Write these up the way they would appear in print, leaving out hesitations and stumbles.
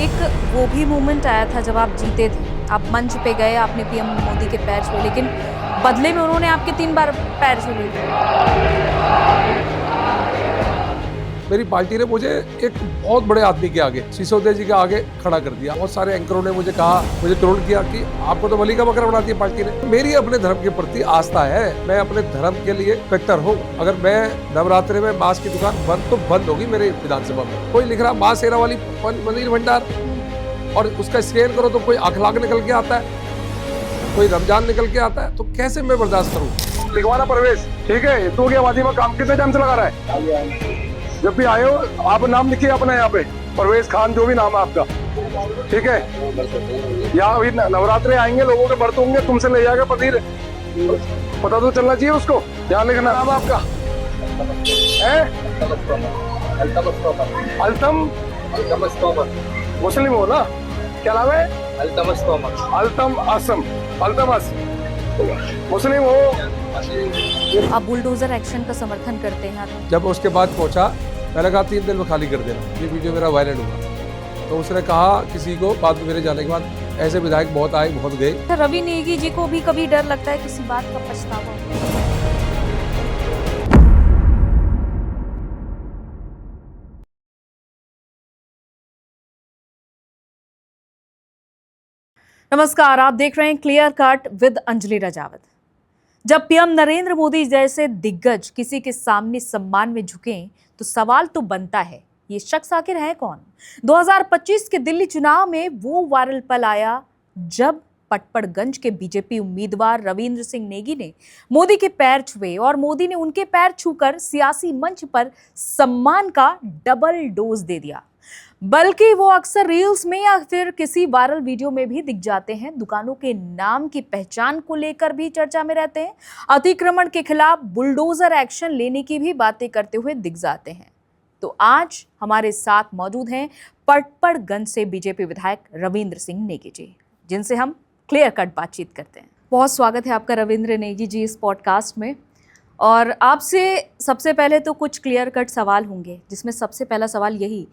एक वो भी मोमेंट आया था जब आप जीते थे, आप मंच पे गए, आपने पीएम मोदी के पैर छुए, लेकिन बदले में उन्होंने आपके 3 बार पैर छू लिए थे। मेरी पार्टी ने मुझे एक बहुत बड़े आदमी के आगे, सिसोदिया जी के आगे खड़ा कर दिया। बहुत सारे एंकरों ने मुझे कहा, मुझे ट्रोल किया कि आपको तो बलि का बकरा बना दिया पार्टी ने। मेरी अपने धर्म के प्रति आस्था है, मैं अपने धर्म के लिए कट्टर हूँ। अगर मैं नवरात्रि में मांस की दुकान बंद तो बंद होगी मेरे विधानसभा में। कोई लिख रहा मां शेरा वाली मंदिर भंडार और उसका स्कैन करो तो कोई अखलाक निकल के आता है, कोई रमजान निकल के आता है, तो कैसे मैं बर्दाश्त करूँ। लिखवाना परवेश, ठीक है, तू क्या वादी में काम कितने टाइम से लगा रहा है? जब भी आए हो आप नाम लिखिए अपना यहाँ पे, परवेश खान जो भी नाम है आपका, ठीक है। यहाँ अभी नवरात्रे आएंगे, लोगों के व्रत होंगे, तुमसे ले जाएगा पनीर, पता तो चलना चाहिए उसको। यहाँ लिखना नाम आपका है अल्तम मुस्लिम हो ना? क्या नाम है? अल्तमस मुस्लिम हो। आप बुलडोजर एक्शन का समर्थन करते हैं? जब उसके बाद पहुंचा, मैंने कहा 3 दिन में खाली कर देना, ये वीडियो मेरा वायरल हुआ। तो उसने कहा किसी को, बाद में मेरे जाने के बाद ऐसे विधायक बहुत आए बहुत गए। रवि नेगी जी को भी कभी डर लगता है किसी बात का पछतावा? नमस्कार, आप देख रहे हैं clear cut with Anjali Rajawat. जब पीएम नरेंद्र मोदी जैसे दिग्गज किसी के सामने सम्मान में झुकें तो सवाल तो बनता है, ये शख्स आखिर है कौन? 2025 के दिल्ली चुनाव में वो वायरल पल आया जब पटपड़गंज के बीजेपी उम्मीदवार रविंद्र सिंह नेगी ने मोदी के पैर छुए और मोदी ने उनके पैर छूकर सियासी मंच पर सम्मान का डबल डोज दे दिया। बल्कि वो अक्सर रील्स में या फिर किसी वायरल वीडियो में भी दिख जाते हैं। दुकानों के नाम की पहचान को लेकर भी चर्चा में रहते हैं। अतिक्रमण के खिलाफ बुलडोजर एक्शन लेने की भी बातें करते हुए दिख जाते हैं। तो आज हमारे साथ मौजूद हैं पटपड़गंज से बीजेपी विधायक रविंद्र सिंह नेगी जी, जिनसे हम क्लियर कट बातचीत करते हैं। बहुत स्वागत है आपका रविंद्र नेगी जी इस पॉडकास्ट में। और आपसे सबसे पहले तो कुछ क्लियर कट सवाल होंगे, जिसमें सबसे पहला सवाल यही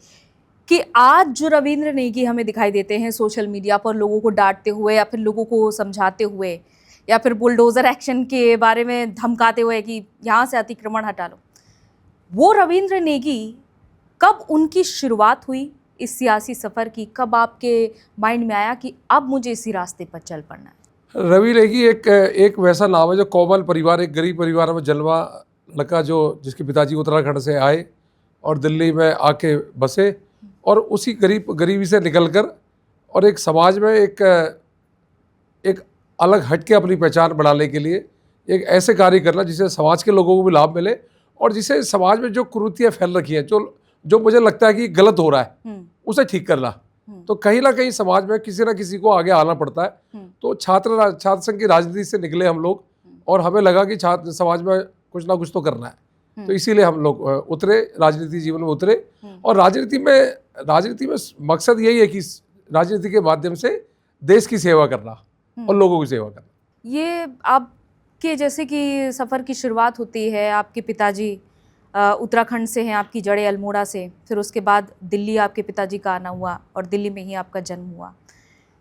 कि आज जो रविंद्र नेगी हमें दिखाई देते हैं सोशल मीडिया पर लोगों को डांटते हुए या फिर लोगों को समझाते हुए या फिर बुलडोजर एक्शन के बारे में धमकाते हुए कि यहाँ से अतिक्रमण हटा लो, वो रविंद्र नेगी कब उनकी शुरुआत हुई इस सियासी सफ़र की? कब आपके माइंड में आया कि अब मुझे इसी रास्ते पर चल पड़ना है? रवि नेगी एक वैसा नाम है जो कोमल परिवार, एक गरीब परिवार में जन्मा लड़का, जो जिसके पिताजी उत्तराखंड से आए और दिल्ली में आके बसे और उसी गरीबी से निकलकर और एक समाज में एक अलग हटके अपनी पहचान बनाने के लिए एक ऐसे कार्य करना जिससे समाज के लोगों को भी लाभ मिले और जिससे समाज में जो कुरीतियाँ फैल रखी हैं, जो मुझे लगता है कि गलत हो रहा है, उसे ठीक करना। तो कहीं ना कहीं समाज में किसी ना किसी को आगे आना पड़ता है। तो छात्र संघ की राजनीति से निकले हम लोग और हमें लगा कि छात्र समाज में कुछ ना कुछ तो करना है, तो इसीलिए हम लोग उतरे, राजनीति जीवन में उतरे। और राजनीति में मकसद यही है कि राजनीति के माध्यम से देश की सेवा करना और लोगों की सेवा करना। ये आपके जैसे कि सफ़र की शुरुआत होती है, आपके पिताजी उत्तराखंड से हैं, आपकी जड़ें अल्मोड़ा से, फिर उसके बाद दिल्ली आपके पिताजी का आना हुआ और दिल्ली में ही आपका जन्म हुआ।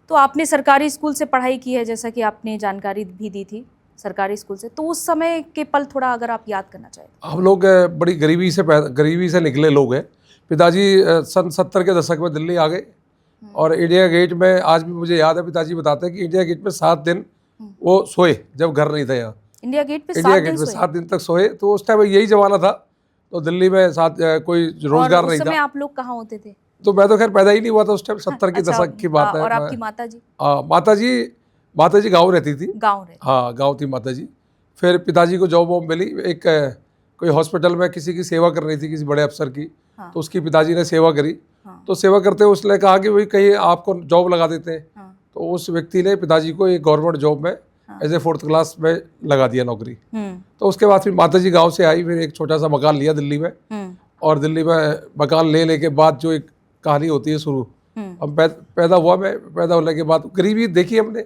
तो आपने सरकारी स्कूल से पढ़ाई की है, जैसा कि आपने जानकारी भी दी थी, सरकारी स्कूल से। तो उस समय के पल थोड़ा अगर आप याद करना चाहें। हम लोग बड़ी गरीबी से निकले लोग हैं। पिताजी सन 70 के दशक में दिल्ली आ गए और इंडिया गेट में, आज भी मुझे याद है, पिताजी बताते हैं कि इंडिया गेट में 7 दिन वो सोए जब घर नहीं था यहाँ। इंडिया गेट पे 7 दिन तक सोए। तो उस टाइम यही जमाना था, तो दिल्ली में कोई रोजगार नहीं था। उस समय आप लोग कहाँ होते थे? तो मैं तो खैर पैदा ही नहीं हुआ था उस टाइम, 70 के दशक की बात है। और आपकी माताजी? माताजी गाँव रहती थी। हाँ, गाँव थी माताजी। फिर पिताजी को जॉब वॉब मिली, एक कोई हॉस्पिटल में किसी की सेवा कर रही थी, किसी बड़े अफसर की। तो उसकी पिताजी ने सेवा करी। तो सेवा करते हुए उसने कहा कि भाई कहीं आपको जॉब लगा देते हैं। तो उस व्यक्ति ने पिताजी को एक गवर्नमेंट जॉब में एज ए 4th क्लास में लगा दिया नौकरी। तो उसके बाद फिर माताजी गांव से आई, फिर एक छोटा सा मकान लिया दिल्ली में। और दिल्ली में मकान लेने के बाद जो एक कहानी होती है शुरू, हम पैदा हुआ, मैं पैदा होने के बाद गरीबी देखी हमने।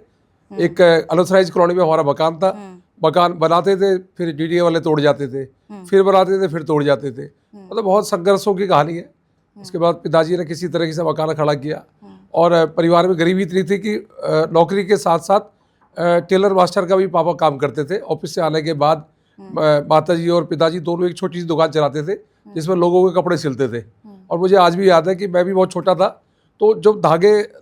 एक अनऑथराइज्ड कॉलोनी में हमारा मकान था। मकान बनाते थे, फिर डीडीए वाले तोड़ जाते थे, फिर बनाते थे, फिर तोड़ जाते थे। मतलब बहुत संघर्षों की कहानी है। उसके बाद पिताजी ने किसी तरीके से मकान खड़ा किया और परिवार में गरीबी इतनी थी कि नौकरी के साथ साथ टेलर मास्टर का भी पापा काम करते थे। ऑफिस से आने के बाद माताजी और पिताजी दोनों एक छोटी सी दुकान चलाते थे जिसमें लोगों के कपड़े सिलते थे। और मुझे आज भी याद है कि मैं भी बहुत छोटा था, तो जब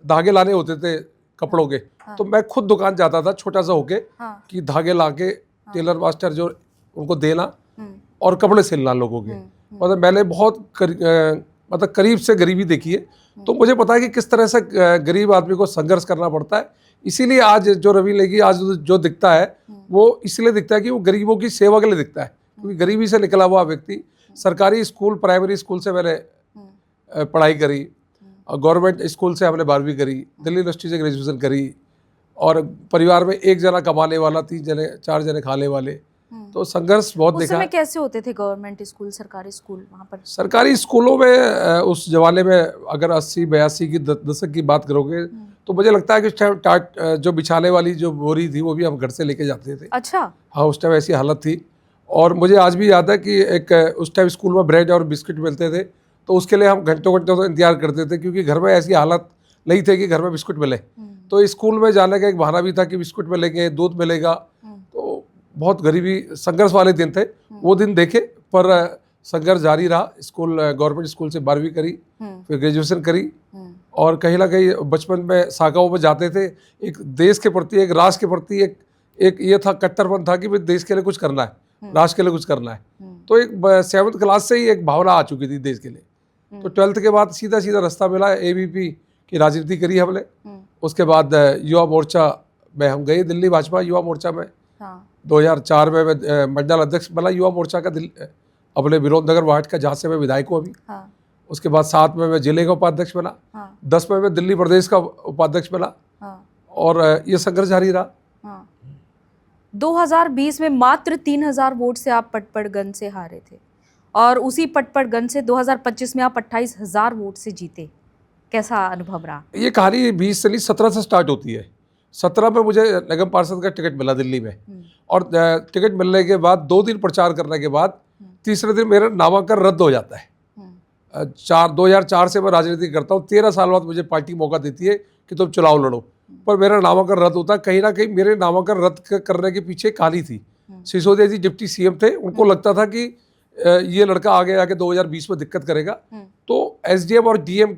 धागे लाने होते थे कपड़ों के, तो मैं खुद दुकान जाता था छोटा सा होके कि धागे ला के टेलर मास्टर जो उनको देना और कपड़े सिलना लोगों के। मतलब मैंने बहुत मतलब करीब से गरीबी देखी है, तो मुझे पता है कि किस तरह से गरीब आदमी को संघर्ष करना पड़ता है। इसीलिए आज जो रवि नेगी आज जो दिखता है वो इसलिए दिखता है कि वो गरीबों की सेवा के लिए दिखता है, क्योंकि गरीबी से निकला हुआ व्यक्ति। सरकारी स्कूल, प्राइमरी स्कूल से मैंने पढ़ाई करी, और गवर्नमेंट स्कूल से हमने 12वीं करी, दिल्ली यूनिवर्सिटी से ग्रेजुएशन करी, और परिवार में एक जना कमाने वाला, 3 जने 4 जने खाने वाले, तो संघर्ष बहुत उस देखा समय है। कैसे होते थे गवर्नमेंट स्कूल, सरकारी स्कूल वहाँ पर? सरकारी स्कूलों में उस जमाने में अगर 80-82 की दशक की बात करोगे तो मुझे लगता है कि उस टाइम जो बिछाने वाली जो बोरी थी वो भी हम घर से लेके जाते थे। अच्छा। हाँ, उस टाइम ऐसी हालत थी। और मुझे आज भी याद है कि एक उस टाइम स्कूल में ब्रेड और बिस्किट मिलते थे, तो उसके लिए हम घंटों घंटों इंतजार करते थे, क्योंकि घर में ऐसी हालत नहीं थी कि घर में बिस्कुट मिले। तो स्कूल में जाने का एक बहाना भी था कि बिस्कुट मिलेंगे, दूध मिलेगा। तो बहुत गरीबी, संघर्ष वाले दिन थे वो दिन देखे, पर संघर्ष जारी रहा। स्कूल, गवर्नमेंट स्कूल से 12वीं करी, फिर ग्रेजुएशन करी, और कहीं ना कहीं बचपन में शाखाओं में जाते थे। एक देश के प्रति, एक राष्ट्र के प्रति एक ये था, कट्टरपन था कि भाई देश के लिए कुछ करना है, राष्ट्र के लिए कुछ करना है। तो एक 7वीं क्लास से ही एक भावना आ चुकी थी देश के लिए। तो 12th के बाद सीधा सीधा रास्ता मिला, ABP की राजनीति करी हमने। उसके बाद युवा मोर्चा में हम गए, दिल्ली भाजपा युवा मोर्चा में। 2004 में मैं मंडल अध्यक्ष बना युवा मोर्चा का, अपने विनोद नगर वार्ड का, जहाँ से मैं विधायक हूँ अभी। उसके बाद 7 में मैं जिले का उपाध्यक्ष बना, 10 में मैं दिल्ली प्रदेश का उपाध्यक्ष बना, और ये संघर्ष जारी रहा। 2020 में मात्र 3000 वोट से आप पटपड़गंज से हारे थे, और उसी पटपड़गंज से 2025 में आप 28,000 वोट से जीते। कैसा अनुभव रहा? ये कहानी 20 से नहीं 17 से स्टार्ट होती है। 17 में मुझे निगम पार्षद का टिकट मिला दिल्ली में, और टिकट मिलने के बाद 2 दिन प्रचार करने के बाद तीसरे दिन मेरा नामांकन रद्द हो जाता है। 2004 से मैं राजनीति करता हूँ, 13 साल बाद मुझे पार्टी मौका देती है कि तुम चुनाव लड़ो, पर मेरा नामांकन रद्द होता है। कहीं ना कहीं मेरे नामांकन रद्द करने के पीछे कहानी थी। सिसोदिया जी डिप्टी CM थे, उनको लगता था कि ये लड़का आगे आके 2020 में दिक्कत करेगा, तो SDM और DM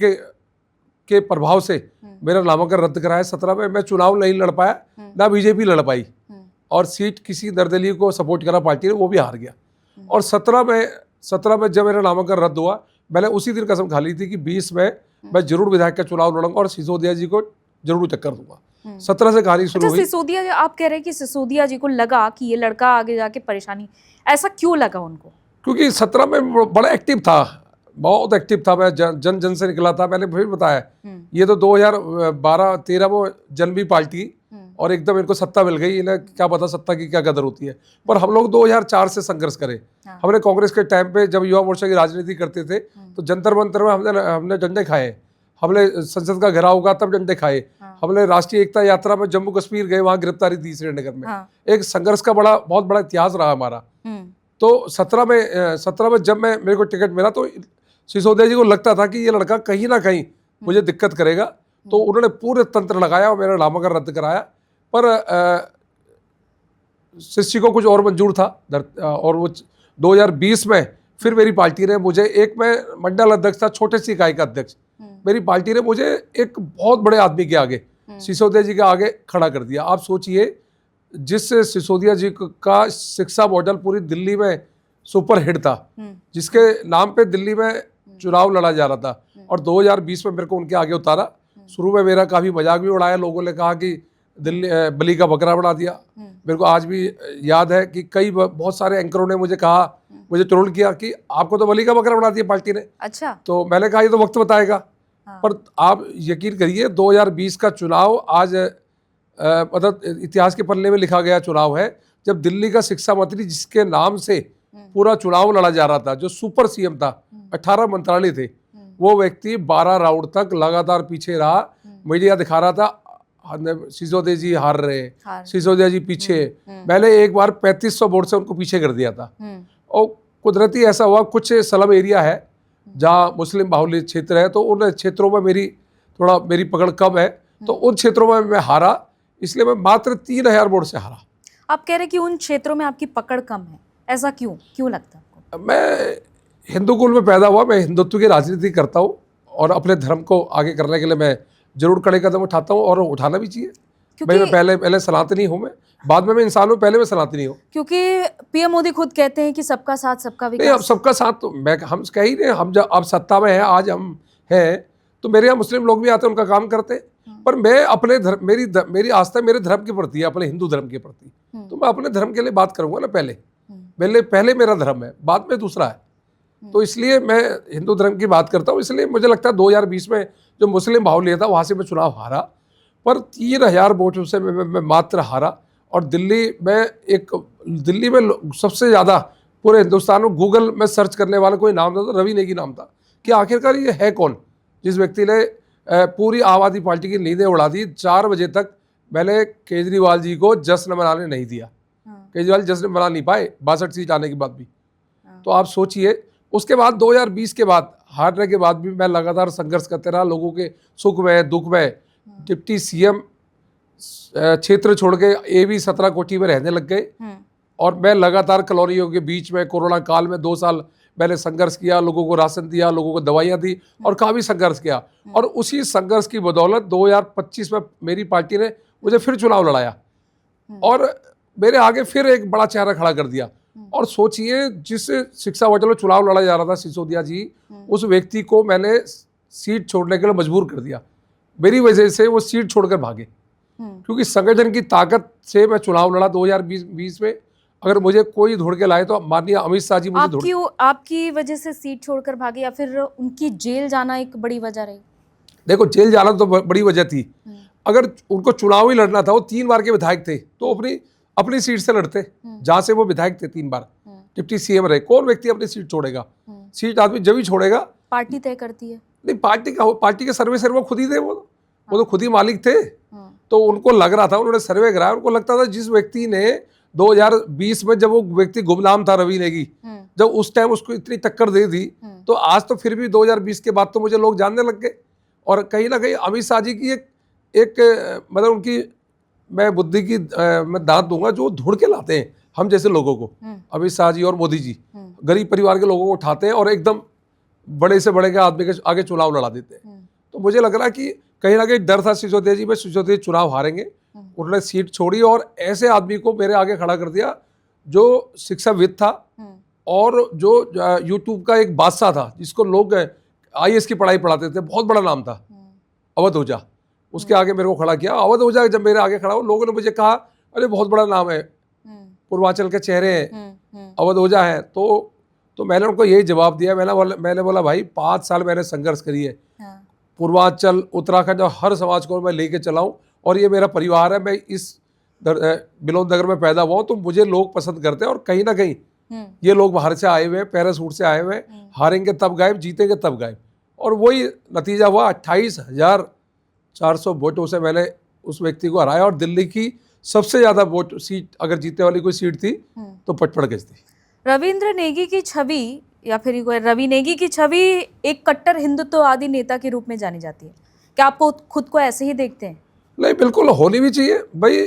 के प्रभाव से मेरा नामांकन रद्द कराया। 17 में मैं चुनाव नहीं लड़ पाया, ना BJP लड़ पाई, और सीट किसी निर्दलीय को सपोर्ट करा पार्टी ने, वो भी हार गया। और 17 में जब मेरा नामांकन रद्द हुआ, मैंने उसी दिन कसम खा ली थी कि 20 में मैं जरूर विधायक का चुनाव लड़ूंगा और सिसोदिया जी को जरूर टक्कर दूंगा। 17 से कहानी शुरू हुई। सिसोदिया, आप कह रहे हैं कि सिसोदिया जी को लगा कि ये लड़का आगे जाके परेशानी, ऐसा क्यों लगा उनको? क्योंकि 17 में बड़ा एक्टिव था, बहुत एक्टिव था। मैं जन से निकला था। मैंने फिर बताया, ये तो 2012-13 में जन्मी पार्टी, और एकदम इनको सत्ता मिल गई। इन्हें क्या पता सत्ता की क्या कदर होती है। पर हम लोग 2004 से संघर्ष करे। हमने कांग्रेस के टाइम पे जब युवा मोर्चा की राजनीति करते थे, तो जंतर मंतर में हमने डंडे खाए, हमने संसद का घेराव होगा तब डंडे खाए, हमने राष्ट्रीय एकता यात्रा में जम्मू कश्मीर गए, वहाँ गिरफ्तारी थी श्रीनगर में। एक संघर्ष का बहुत बड़ा इतिहास रहा हमारा। तो 17 में जब मेरे को टिकट मिला, तो सिसोदिया जी को लगता था कि ये लड़का कहीं ना कहीं मुझे दिक्कत करेगा, तो उन्होंने पूरे तंत्र लगाया और मेरा नामांकन रद्द कराया। पर शिष्य को कुछ और मंजूर था, और वो 2020 में फिर मेरी पार्टी ने मुझे, एक मैं मंडल अध्यक्ष था, छोटे सी इकाई का अध्यक्ष, मेरी पार्टी ने मुझे एक बहुत बड़े आदमी के आगे, सिसोदिया जी के आगे खड़ा कर दिया। आप सोचिए, जिस सिसोदिया जी का शिक्षा मॉडल पूरी दिल्ली में सुपरहिट था, जिसके नाम पे दिल्ली में चुनाव लड़ा जा रहा था, और 2020 में मेरे को उनके आगे उतारा। शुरू में मेरा काफ़ी मजाक भी उड़ाया, लोगों ने कहा कि दिल्ली बलि का बकरा बना दिया। मेरे को आज भी याद है कि बहुत सारे एंकरों ने मुझे कहा, मुझे ट्रोल किया कि आपको तो बलि का बकरा बना दिया पार्टी ने। अच्छा। तो मैंने कहा ये तो वक्त बताएगा। पर आप यकीन करिए, 2020 का चुनाव आज मतलब इतिहास के पन्ने में लिखा गया चुनाव है, जब दिल्ली का शिक्षा मंत्री, जिसके नाम से पूरा चुनाव लड़ा जा रहा था, जो सुपर CM था, 18 मंत्रालय थे, वो व्यक्ति 12 राउंड तक लगातार पीछे रहा। मीडिया दिखा रहा था सिसोदिया जी हार रहे, सिसोदिया जी पीछे। मैंने एक बार 3500 वोट से उनको पीछे कर दिया था। और कुदरती ऐसा हुआ, कुछ स्लम एरिया है जहाँ मुस्लिम बाहुल्य क्षेत्र है, तो उन क्षेत्रों में मेरी थोड़ा मेरी पकड़ कम है, तो उन क्षेत्रों में मैं हारा, इसलिए मैं मात्र 3000 वोट से हारा। आप कह रहे हैं कि उन क्षेत्रों में आपकी पकड़ कम है, ऐसा क्यों क्यों लगता है आपको? मैं हिंदू कुल में पैदा हुआ, मैं हिंदुत्व की राजनीति करता हूँ और अपने धर्म को आगे करने के लिए मैं जरूर कड़े कदम उठाता हूँ और उठाना भी चाहिए। भाई मैं पहले सनातनी हूँ, मैं बाद में मैं इंसान हूँ, पहले मैं सनातनी हूँ। क्योंकि पीएम मोदी खुद कहते हैं कि सबका साथ सबका नहीं, अब विकास। सबका साथ तो हम कह ही रहे हैं, हम जब अब सत्ता में है, आज हम हैं, तो मेरे यहाँ मुस्लिम लोग भी आते हैं, उनका काम करते हैं, पर मैं अपने धर्म, मेरी आस्था मेरे धर्म के प्रति है, अपने हिंदू धर्म के प्रति, तो मैं अपने धर्म के लिए बात करूंगा ना। पहले मेरा धर्म है, बाद में दूसरा है, तो इसलिए मैं हिंदू धर्म की बात करता हूँ। इसलिए मुझे लगता है 2020 में जो मुस्लिम भाव लिया था, वहाँ से मैं चुनाव हारा, पर 3000 वोटों से मैं मात्र हारा। और दिल्ली में सबसे ज़्यादा पूरे हिंदुस्तान में गूगल में सर्च करने वाला कोई नाम था तो रवि नेगी नाम था, कि आखिरकार ये है कौन, जिस व्यक्ति ने पूरी आम आदमी पार्टी की नींदें उड़ा दी। 4 बजे तक मैंने केजरीवाल जी को जश्न मनाने नहीं दिया। केजरीवाल जश्न मना नहीं पाए 62 सीट आने के बाद भी। तो आप सोचिए, उसके बाद 2020 के बाद हारने के बाद भी मैं लगातार संघर्ष करते रहा, लोगों के सुख में दुख में। डिप्टी सीएम क्षेत्र छोड़ के AB 17 कोठी में रहने लग गए, और मैं लगातार कॉलोनियों के बीच में कोरोना काल में 2 साल मैंने संघर्ष किया, लोगों को राशन दिया, लोगों को दवाइयाँ दी, और काफ़ी संघर्ष किया। और उसी संघर्ष की बदौलत 2025 में मेरी पार्टी ने मुझे फिर चुनाव लड़ाया और मेरे आगे फिर एक बड़ा चेहरा खड़ा कर दिया। और सोचिए, जिस शिक्षा वोटर में चुनाव लड़ा जा रहा था, सिसोदिया जी, उस व्यक्ति को मैंने सीट छोड़ने के लिए मजबूर कर दिया। मेरी वजह से वो सीट छोड़कर भागे, क्योंकि संगठन की ताकत से मैं चुनाव लड़ा 2020 में। अगर मुझे कोई ढूंढ के लाए तो माननीय अमित शाह जी मुझे आपकी वजह से सीट छोड़कर भागे, या फिर उनकी जेल जाना एक बड़ी वजह रही? देखो, जेल जाना तो बड़ी वजह थी। अगर उनको चुनाव ही लड़ना था, वो 3 बार के विधायक थे, तो अपनी सीट से लड़ते, जहां से वो विधायक थे 3 बार, डिप्टी सीएम रहे। कौन व्यक्ति अपनी सीट छोड़ेगा? सीट आदमी जब ही छोड़ेगा। पार्टी तय करती है। नहीं, पार्टी के सर्वे वो खुद ही थे, वो तो खुद ही मालिक थे। तो उनको लग रहा था, उन्होंने सर्वे कराया, उनको लगता था जिस व्यक्ति ने 2020 में, जब वो व्यक्ति गुमनाम था रवि नेगी, जब उस टाइम उसको इतनी टक्कर दे दी, तो आज तो फिर भी 2020 के बाद तो मुझे लोग जानने लग गए। और कहीं ना कहीं अमित शाह जी की एक मतलब उनकी मैं बुद्धि की मैं दाद दूंगा, जो ढूंढ के लाते हैं हम जैसे लोगों को। अमित शाह जी और मोदी जी गरीब परिवार के लोगों को उठाते हैं और एकदम बड़े से बड़े के आदमी के आगे चुनाव लड़ा देते हैं। तो मुझे लग रहा है कि कहीं ना कहीं डर था सिसोदिया जी में, सिसोदिया चुनाव हारेंगे। उन्होंने सीट छोड़ी और ऐसे आदमी को मेरे आगे खड़ा कर दिया जो शिक्षाविद था और जो यूट्यूब का एक बादशाह था, जिसको लोग IAS की पढ़ाई पढ़ाते थे, बहुत बड़ा नाम था, अवध ओझा। उसके आगे मेरे को खड़ा किया। अवध ओझा जब मेरे आगे खड़ा हुआ, लोगों ने मुझे कहा, अरे बहुत बड़ा नाम है, पूर्वांचल के चेहरे हैं, अवध ओझा है। तो मैंने उनको यही जवाब दिया, मैंने बोला भाई 5 साल मैंने संघर्ष करी है, पूर्वांचल उत्तराखंड और हर समाज को मैं लेके चलाऊं, और ये मेरा परिवार है, मैं इस बिलोद नगर में पैदा हुआ हूँ, तो मुझे लोग पसंद करते हैं। और कहीं ना कहीं ये लोग बाहर से आए हुए हैं, पैरासूट से आए हुए हैं, हारेंगे तब गायब, जीतेंगे तब गायब। और वही नतीजा हुआ, 28,400 वोटों से मैंने उस व्यक्ति को हराया। और दिल्ली की सबसे ज़्यादा वोट सीट अगर जीतने वाली कोई सीट थी तो पचपड़ गज थी। रविंद्र नेगी की छवि, या फिर रवि नेगी की छवि एक कट्टर हिंदुत्ववादी नेता के रूप में जानी जाती है। क्या आपको खुद को ऐसे ही देखते हैं? नहीं, बिल्कुल होनी भी चाहिए भाई।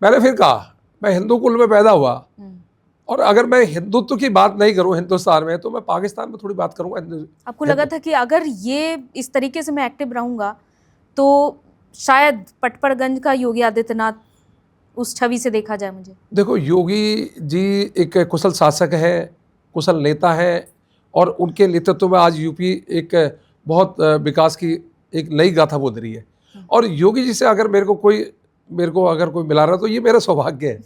मैंने फिर कहा, मैं हिंदू कुल में पैदा हुआ, और अगर मैं हिंदुत्व की बात नहीं करूं हिंदुस्तान में, तो मैं पाकिस्तान में थोड़ी बात करूंगा। आपको लगा था कि अगर ये इस तरीके से मैं एक्टिव रहूंगा तो शायद पटपड़गंज का योगी आदित्यनाथ उस छवि से देखा जाए मुझे? देखो, योगी जी एक कुशल शासक है, कुशल नेता है, और उनके नेतृत्व में आज यूपी एक बहुत विकास की एक नई गाथा बोल रही है। और योगी जी से अगर मेरे को कोई मिला रहा है तो ये मेरा सौभाग्य है।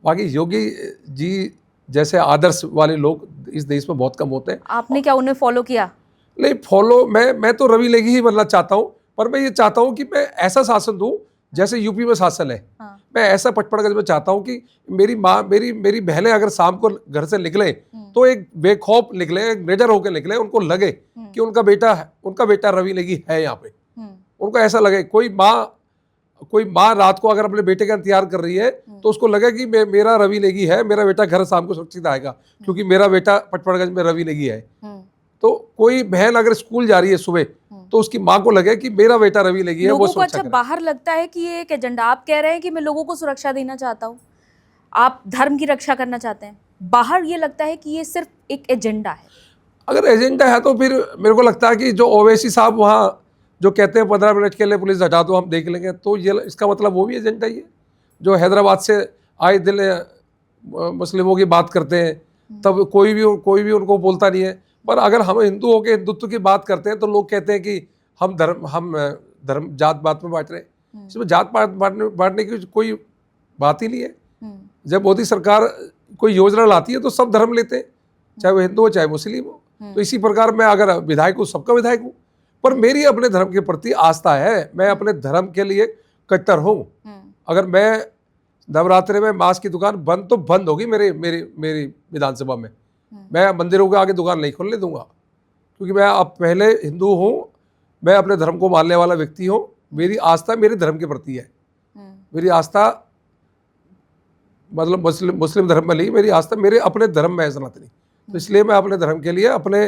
बाकी योगी जी जैसे आदर्श वाले लोग इस देश में बहुत कम होते हैं। आपने क्या उन्हें फॉलो किया? नहीं, फॉलो मैं तो रवि नेगी ही बनना चाहता हूँ, पर मैं ये चाहता हूँ कि मैं ऐसा शासन दूँ जैसे यूपी में शासन है। मैं ऐसा पटपड़गंज में चाहता हूँ कि मेरी माँ, मेरी बहनें अगर शाम को घर से निकले तो एक बेखौफ निकले, एक निडर होकर निकले, उनको लगे कि उनका बेटा रवि नेगी है यहाँ पे। उनको ऐसा लगे, कोई माँ रात को अगर अपने बेटे का इंतजार कर रही है तो उसको लगे कि मेरा रवि नेगी है, मेरा बेटा घर शाम को सुरक्षित आएगा, क्योंकि मेरा बेटा पटपड़गंज में रवि नेगी है। तो कोई बहन अगर स्कूल जा रही है सुबह, तो उसकी माँ को लगे कि मेरा बेटा रवि नेगी है, वो लोगों को सुरक्षा अच्छा करे। बाहर लगता है कि ये एक एजेंडा, आप कह रहे हैं कि मैं लोगों को सुरक्षा देना चाहता हूँ, आप धर्म की रक्षा करना चाहते हैं, बाहर ये लगता है कि ये सिर्फ एक एजेंडा है। अगर एजेंडा है तो फिर मेरे को लगता है कि जो ओवैसी साहब वहाँ जो कहते हैं 15 मिनट के लिए पुलिस हटा दो हम देख लेंगे, तो ये इसका मतलब वो भी एजेंडा ही है। जो हैदराबाद से आए दिन मुस्लिमों की बात करते हैं, तब कोई भी उनको बोलता नहीं है। पर अगर हम हिंदुओं के हिंदुत्व की बात करते हैं तो लोग कहते हैं कि हम धर्म जात पात में बांट रहे हैं। इसमें जात पात बांटने की कोई बात ही नहीं है। जब मोदी सरकार कोई योजना लाती है तो सब धर्म लेते हैं, चाहे वो हिंदू हो चाहे मुस्लिम हो। तो इसी प्रकार मैं अगर विधायक हूँ, सबका विधायक हूँ, पर मेरी अपने धर्म के प्रति आस्था है, मैं अपने धर्म के लिए कट्टर हूँ। अगर मैं नवरात्रि में मांस की दुकान बंद तो बंद होगी मेरी विधानसभा में, मैं मंदिरों के आगे दुकान नहीं खोलने दूंगा, क्योंकि मैं अब पहले हिंदू हूँ, मैं अपने धर्म को मानने वाला व्यक्ति हूँ। मेरी आस्था मेरे धर्म के प्रति है। मेरी आस्था मतलब मुस्लिम धर्म में नहीं, मेरी आस्था मेरे अपने धर्म में है सनातनी। तो इसलिए मैं अपने धर्म के लिए, अपने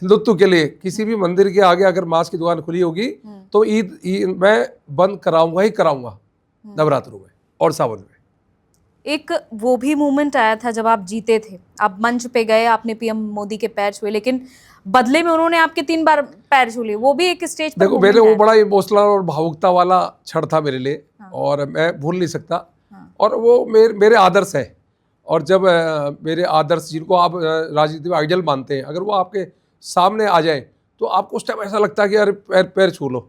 हिंदुत्व के लिए किसी भी मंदिर के आगे अगर मांस की दुकान खुली होगी तो ईद मैं बंद कराऊंगा ही कराऊंगा, नवरात्रों में और सावन में। एक वो भी मूवमेंट आया था जब आप जीते थे, आप मंच पे गए, आपने पीएम मोदी के पैर छुए, लेकिन बदले में उन्होंने आपके 3 बार पैर छू लिए। वो भी एक स्टेज पर देखो, मेरे वो बड़ा इमोशनल और भावुकता वाला क्षण था मेरे लिए, और मैं भूल नहीं सकता। और वो मेरे आदर्श है। और जब मेरे आदर्श, जिनको आप राजनीति में आइडियल मानते हैं, अगर वो आपके सामने आ जाए तो आपको उस टाइम ऐसा लगता है कि अरे पैर छू लो,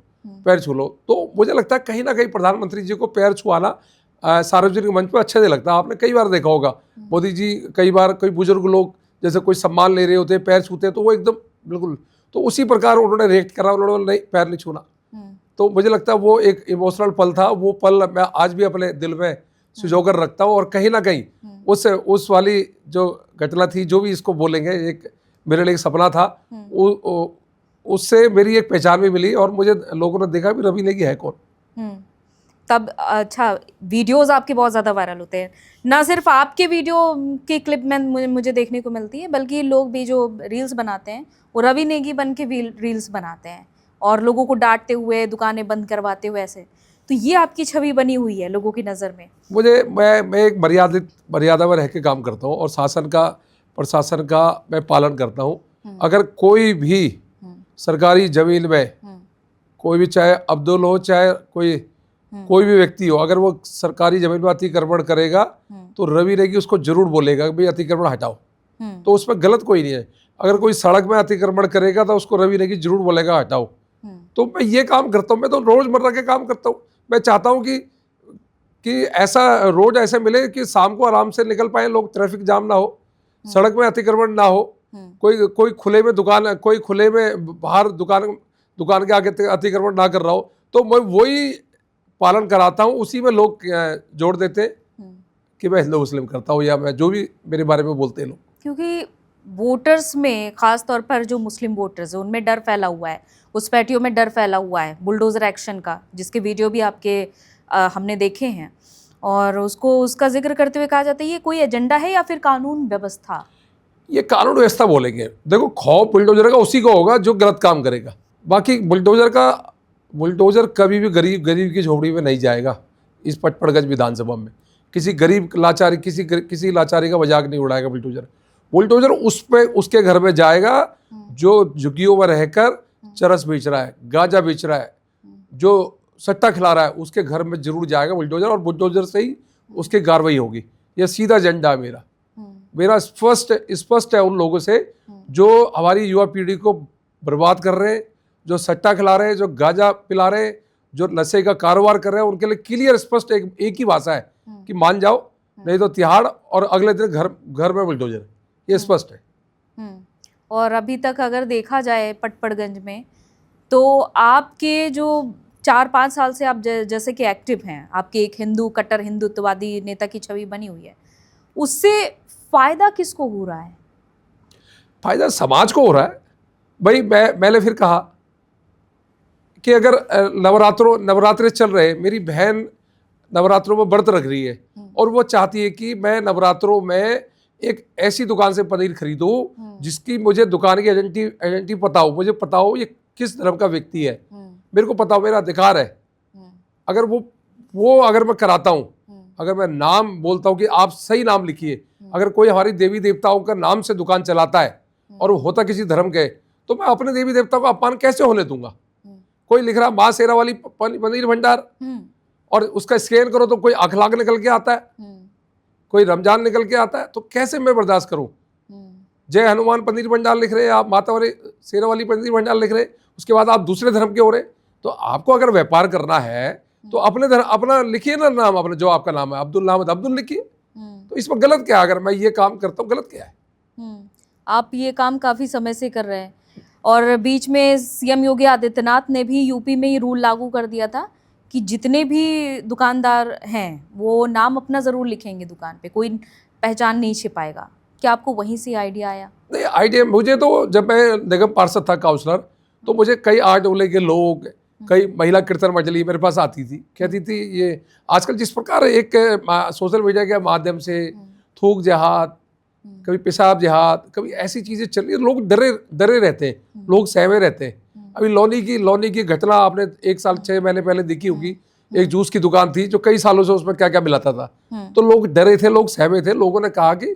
पैर छू लो। तो मुझे लगता है कहीं ना कहीं प्रधानमंत्री जी को पैर छुआना सार्वजनिक मंच पर अच्छा नहीं लगता। आपने कई बार देखा होगा, मोदी जी कई बार कोई बुजुर्ग लोग जैसे कोई सम्मान ले रहे होते हैं, पैर छूते हैं तो वो एकदम बिल्कुल, तो उसी प्रकार उन्होंने रिएक्ट करा, उन्होंने नहीं, पैर नहीं छूना। तो मुझे लगता है वो एक इमोशनल पल था। वो पल मैं आज भी अपने दिल में सुजोकर रखता हूँ। और कहीं ना कहीं उस वाली जो घटना थी, जो भी इसको बोलेंगे, एक मेरे लिए एक सपना था, उससे मेरी एक पहचान भी मिली, और मुझे लोगों ने देखा भी रवि नेगी है कौन। तब अच्छा, वीडियोस आपके बहुत ज़्यादा वायरल होते हैं, ना सिर्फ आपके वीडियो की क्लिप में मुझे देखने को मिलती है, बल्कि लोग भी जो रील्स बनाते हैं वो रवि नेगी बन के रील्स बनाते हैं, और लोगों को डांटते हुए, दुकानें बंद करवाते हुए ऐसे। तो ये आपकी छवि बनी हुई है लोगों की नज़र में। मैं एक मर्यादा में रह के काम करता हूँ, और शासन का, प्रशासन का मैं पालन करता हूँ। अगर कोई भी सरकारी जमीन में कोई भी, चाहे अब्दुल हो चाहे कोई भी व्यक्ति हो, अगर वो सरकारी जमीन में अतिक्रमण करेगा तो रवि नेगी उसको जरूर बोलेगा कि भाई अतिक्रमण हटाओ। तो उसमें गलत कोई नहीं है। अगर कोई सड़क में अतिक्रमण करेगा तो उसको रवि नेगी जरूर बोलेगा हटाओ। तो मैं ये काम करता हूँ, मैं तो रोजमर्रा के काम करता हूँ। मैं चाहता हूँ कि ऐसा रोज ऐसे मिले कि शाम को आराम से निकल पाए लोग, ट्रैफिक जाम ना हो, सड़क में अतिक्रमण ना हो, कोई खुले में दुकान, कोई खुले में बाहर दुकान के आगे अतिक्रमण ना कर रहा हो। तो मैं वही पालन कराता हूँ। उसी में लोग जोड़ देते कि मैं हिंदू मुस्लिम करता हूँ, या मैं जो भी मेरे बारे में बोलते हैं लोग। क्योंकि वोटर्स में, खास तौर पर जो मुस्लिम वोटर्स हैं, उनमें डर फैला हुआ है, उस पैटियों में डर फैला हुआ है बुलडोजर एक्शन का, जिसके वीडियो भी आपके हमने देखे हैं, और उसका जिक्र करते हुए कहा जाता है ये कोई एजेंडा है या फिर कानून व्यवस्था। ये कानून व्यवस्था बोलेंगे। देखो, खौफ बुलडोजर का उसी को होगा जो गलत काम करेगा। बाकी बुलडोजर कभी भी गरीब की झोपड़ी में नहीं जाएगा। इस पटपड़गंज विधानसभा में किसी गरीब लाचारी, किसी लाचारी का मजाक नहीं उड़ाएगा बुलडोजर उसके घर में जाएगा जो झुग्गियों में रहकर चरस बेच रहा है, गांजा बेच रहा है, जो सट्टा खिला रहा है, उसके घर में जरूर जाएगा बुलडोजर, और बुलडोजर से ही उसकी कार्रवाई होगी। यह सीधा एजेंडा है मेरा स्पष्ट है उन लोगों से जो हमारी युवा पीढ़ी को बर्बाद कर रहे हैं, जो सट्टा खिला रहे हैं, जो गांजा पिला रहे हैं, जो नशे का कारोबार कर रहे हैं। उनके लिए क्लियर स्पष्ट एक ही भाषा है कि मान जाओ, नहीं तो तिहाड़, और अगले दिन घर में बुलडोजर। ये स्पष्ट है। और अभी तक अगर देखा जाए पटपड़गंज में, तो आपके जो 4-5 साल से आप जैसे कि एक्टिव हैं, आपके एक कट्टर हिंदुत्ववादी नेता की छवि बनी हुई है, उससे फायदा किसको हो रहा है? फायदा समाज को हो रहा है भाई। मैंने फिर कहा कि अगर नवरात्रे चल रहे, मेरी बहन नवरात्रों में व्रत रख रही है, और वो चाहती है कि मैं नवरात्रों में एक ऐसी दुकान से पनीर खरीदूं जिसकी मुझे दुकान की आइडेंटिटी पता हो, मुझे पता हो ये किस धर्म का व्यक्ति है, मेरे को पता हो, मेरा अधिकार है। अगर वो अगर मैं कराता हूँ, अगर मैं नाम बोलता हूँ कि आप सही नाम लिखिए, अगर कोई हमारी देवी देवताओं का नाम से दुकान चलाता है और वो होता किसी धर्म के, तो मैं अपने देवी देवताओं का अपमान कैसे होने दूंगा? कोई लिख रहा माँ शेरा वाली पनीर भंडार और उसका स्कैन करो तो कोई अखलाक निकल के आता है, कोई रमजान निकल के आता है, तो कैसे मैं बर्दाश्त करूं? जय हनुमान पनीर भंडार लिख रहे हैं आप, माता वाली शेरा वाली पनीर भंडार लिख रहे, उसके बाद आप दूसरे धर्म के हो रहे। तो आपको अगर व्यापार करना है तो अपने धर्म अपना लिखिए ना नाम, अपना जो आपका नाम है अब्दुल अहमद अब्दुल लिखिए। तो इसमें गलत क्या है? अगर मैं ये काम करता हूँ गलत क्या है? आप ये काम काफी समय से कर रहे हैं और बीच में सीएम योगी आदित्यनाथ ने भी यूपी में ये रूल लागू कर दिया था कि जितने भी दुकानदार हैं वो नाम अपना जरूर लिखेंगे दुकान पे, कोई पहचान नहीं छिपाएगा। क्या आपको वहीं से आइडिया आया? नहीं, आइडिया मुझे तो जब मैं निगम पार्षद था काउंसलर, तो मुझे कई आठ ओले के लोग, कई महिला कीर्तन मंडली मेरे पास आती थी, कहती थी ये आजकल जिस प्रकार एक सोशल मीडिया के माध्यम से थूक जिहाद, कभी पेशाब जिहाद, कभी ऐसी चीजें चल रही है, लोग डरे रहते हैं, लोग सहमे रहते हैं। अभी लोनी की घटना आपने 1 साल 6 महीने पहले देखी होगी। एक जूस की दुकान थी जो कई सालों से उसमें क्या क्या मिलाता था, तो लोग डरे थे, लोग सहमे थे। लोगों ने कहा कि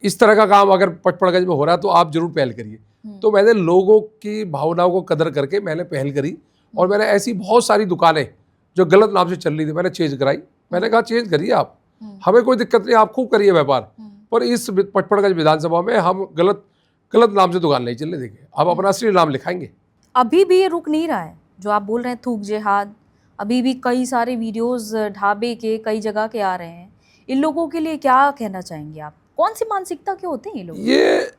इस तरह का काम अगर पटपड़गंज में हो रहा है तो आप जरूर पहल करिए। तो मैंने लोगों की भावनाओं को कदर करके मैंने पहल करी और मैंने ऐसी बहुत सारी दुकानें जो गलत नाम से चल रही थी मैंने चेंज कराई। मैंने कहा चेंज करिए आप, हमें कोई दिक्कत नहीं, आप खूब करिए व्यापार, पर इस पटपड़गंज विधानसभा में हम गलत नाम से दुकान नहीं चलने देंगे, आप अपना असली नाम लिखाएंगे। अभी भी ये रुक नहीं रहा है जो आप बोल रहे हैं थूक जिहाद, अभी भी कई सारे वीडियोस ढाबे के कई जगह के आ रहे हैं। इन लोगों के लिए क्या कहना चाहेंगे आप? कौन सी मानसिकता के होते हैं ये लोग? ये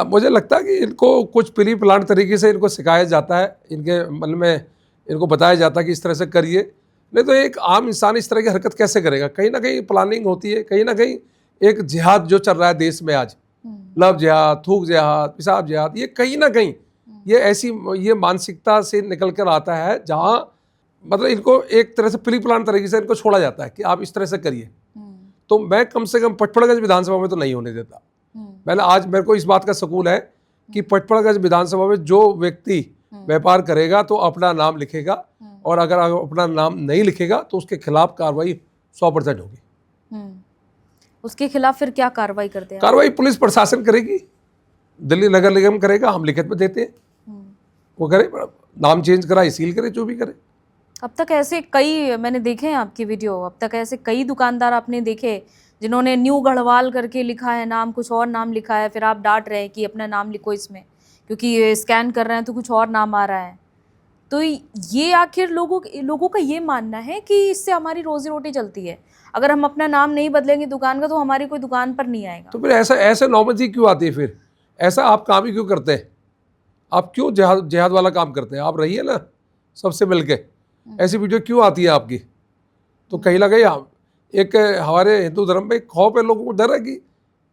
मुझे लगता है कि इनको कुछ प्री प्लान तरीके से इनको सिखाया जाता है, इनके मन में इनको बताया जाता है कि इस तरह से करिए, नहीं तो एक आम इंसान इस तरह की हरकत कैसे करेगा? कहीं ना कहीं प्लानिंग होती है, कहीं ना कहीं एक जिहाद जो चल रहा है देश में आज, लव जिहाद, थूक जिहाद, पेशाब जिहाद, ये कहीं ना कहीं ये मानसिकता से निकल कर आता है, जहाँ मतलब इनको एक तरह से प्री प्लान तरीके से इनको छोड़ा जाता है कि आप इस तरह से करिए। तो मैं कम से कम पटपड़गंज विधानसभा में तो नहीं होने देता। मैंने आज मेरे को इस बात का सुकून है कि पटपड़गंज विधानसभा में जो व्यक्ति व्यापार करेगा तो अपना नाम लिखेगा, और अगर अपना नाम नहीं लिखेगा तो उसके खिलाफ कार्रवाई 100% होगी। उसके खिलाफ फिर क्या कार्रवाई करते हैं? कार्रवाई पुलिस प्रशासन करेगी, दिल्ली नगर निगम करेगा, हम लिखित में देते हैं, वो करे, नाम चेंज कराए, सील करे, जो भी करे। अब तक ऐसे कई मैंने देखे हैं आपकी वीडियो, अब तक ऐसे कई दुकानदार आपने देखे जिन्होंने न्यू गढ़वाल करके लिखा है नाम, कुछ और नाम लिखा है, फिर आप डांट रहे हैं कि अपना नाम लिखो इसमें, क्योंकि स्कैन कर रहे हैं तो कुछ और नाम आ रहा है। तो ये आखिर लोगों का ये मानना है कि इससे हमारी रोजी रोटी चलती है, अगर हम अपना नाम नहीं बदलेंगे दुकान का तो हमारी कोई दुकान पर नहीं आएगा। तो फिर ऐसे नौबत ही क्यों आती है? फिर ऐसा आप काम ही क्यों करते हैं? आप क्यों जिहाद वाला काम करते हैं? आप रहिए ना सबसे मिलके, ऐसी वीडियो क्यों आती है आपकी? तो कहीं ना कहीं एक हमारे हिंदू धर्म में खौफ है, लोगों को डर है कि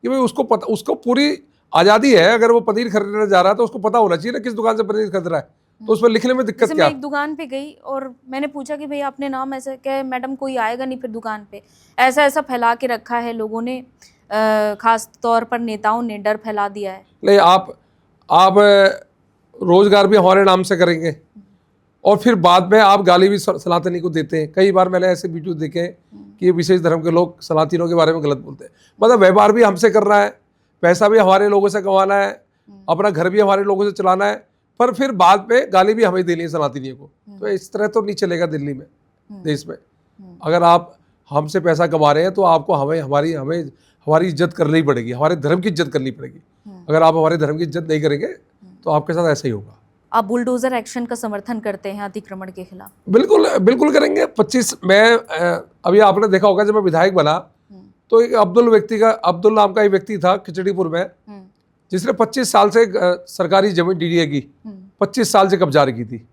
भाई उसको पूरी आज़ादी है, अगर वो पनीर खरीदने जा रहा है तो उसको पता होना चाहिए ना किस दुकान से पनीर खरीद रहा है, तो उस पर लिखने में दिक्कत क्या? मैं एक दुकान पे गई और मैंने पूछा कि भैया अपने नाम ऐसा क्या? मैडम कोई आएगा नहीं फिर दुकान पे, ऐसा फैला के रखा है लोगों ने, खास तौर पर नेताओं ने डर फैला दिया है। नहीं, आप रोजगार भी हमारे नाम से करेंगे और फिर बाद में आप गाली भी सनातनी को देते हैं। कई बार मैंने ऐसे वीडियो देखे हैं कि ये विशेष धर्म के लोग सनातनियों के बारे में गलत बोलते हैं। मतलब व्यापार भी हमसे करना है, पैसा भी हमारे लोगों से कमाना है, अपना घर भी हमारे लोगों से चलाना है, पर फिर बाद में गाली भी हमें देनी है सनातनियों को। तो इस तरह तो नहीं चलेगा दिल्ली में, देश में। अगर आप हमसे पैसा कमा रहे हैं तो आपको हमारी इज्जत करनी पड़ेगी, हमारे धर्म की इज्जत करनी पड़ेगी। अगर आप हमारे धर्म की इज्जत नहीं करेंगे तो आपके साथ ऐसा ही होगा। आप बुलडोजर एक्शन का समर्थन करते हैं अतिक्रमण के खिलाफ? बिल्कुल करेंगे। 25 मैं अभी आपने देखा होगा जब मैं विधायक बना तो एक अब्दुल नाम का एक व्यक्ति था खिचड़ीपुर में, जिसने 25 साल से सरकारी जमीन डीडीए की 25 साल से कब्जा की थी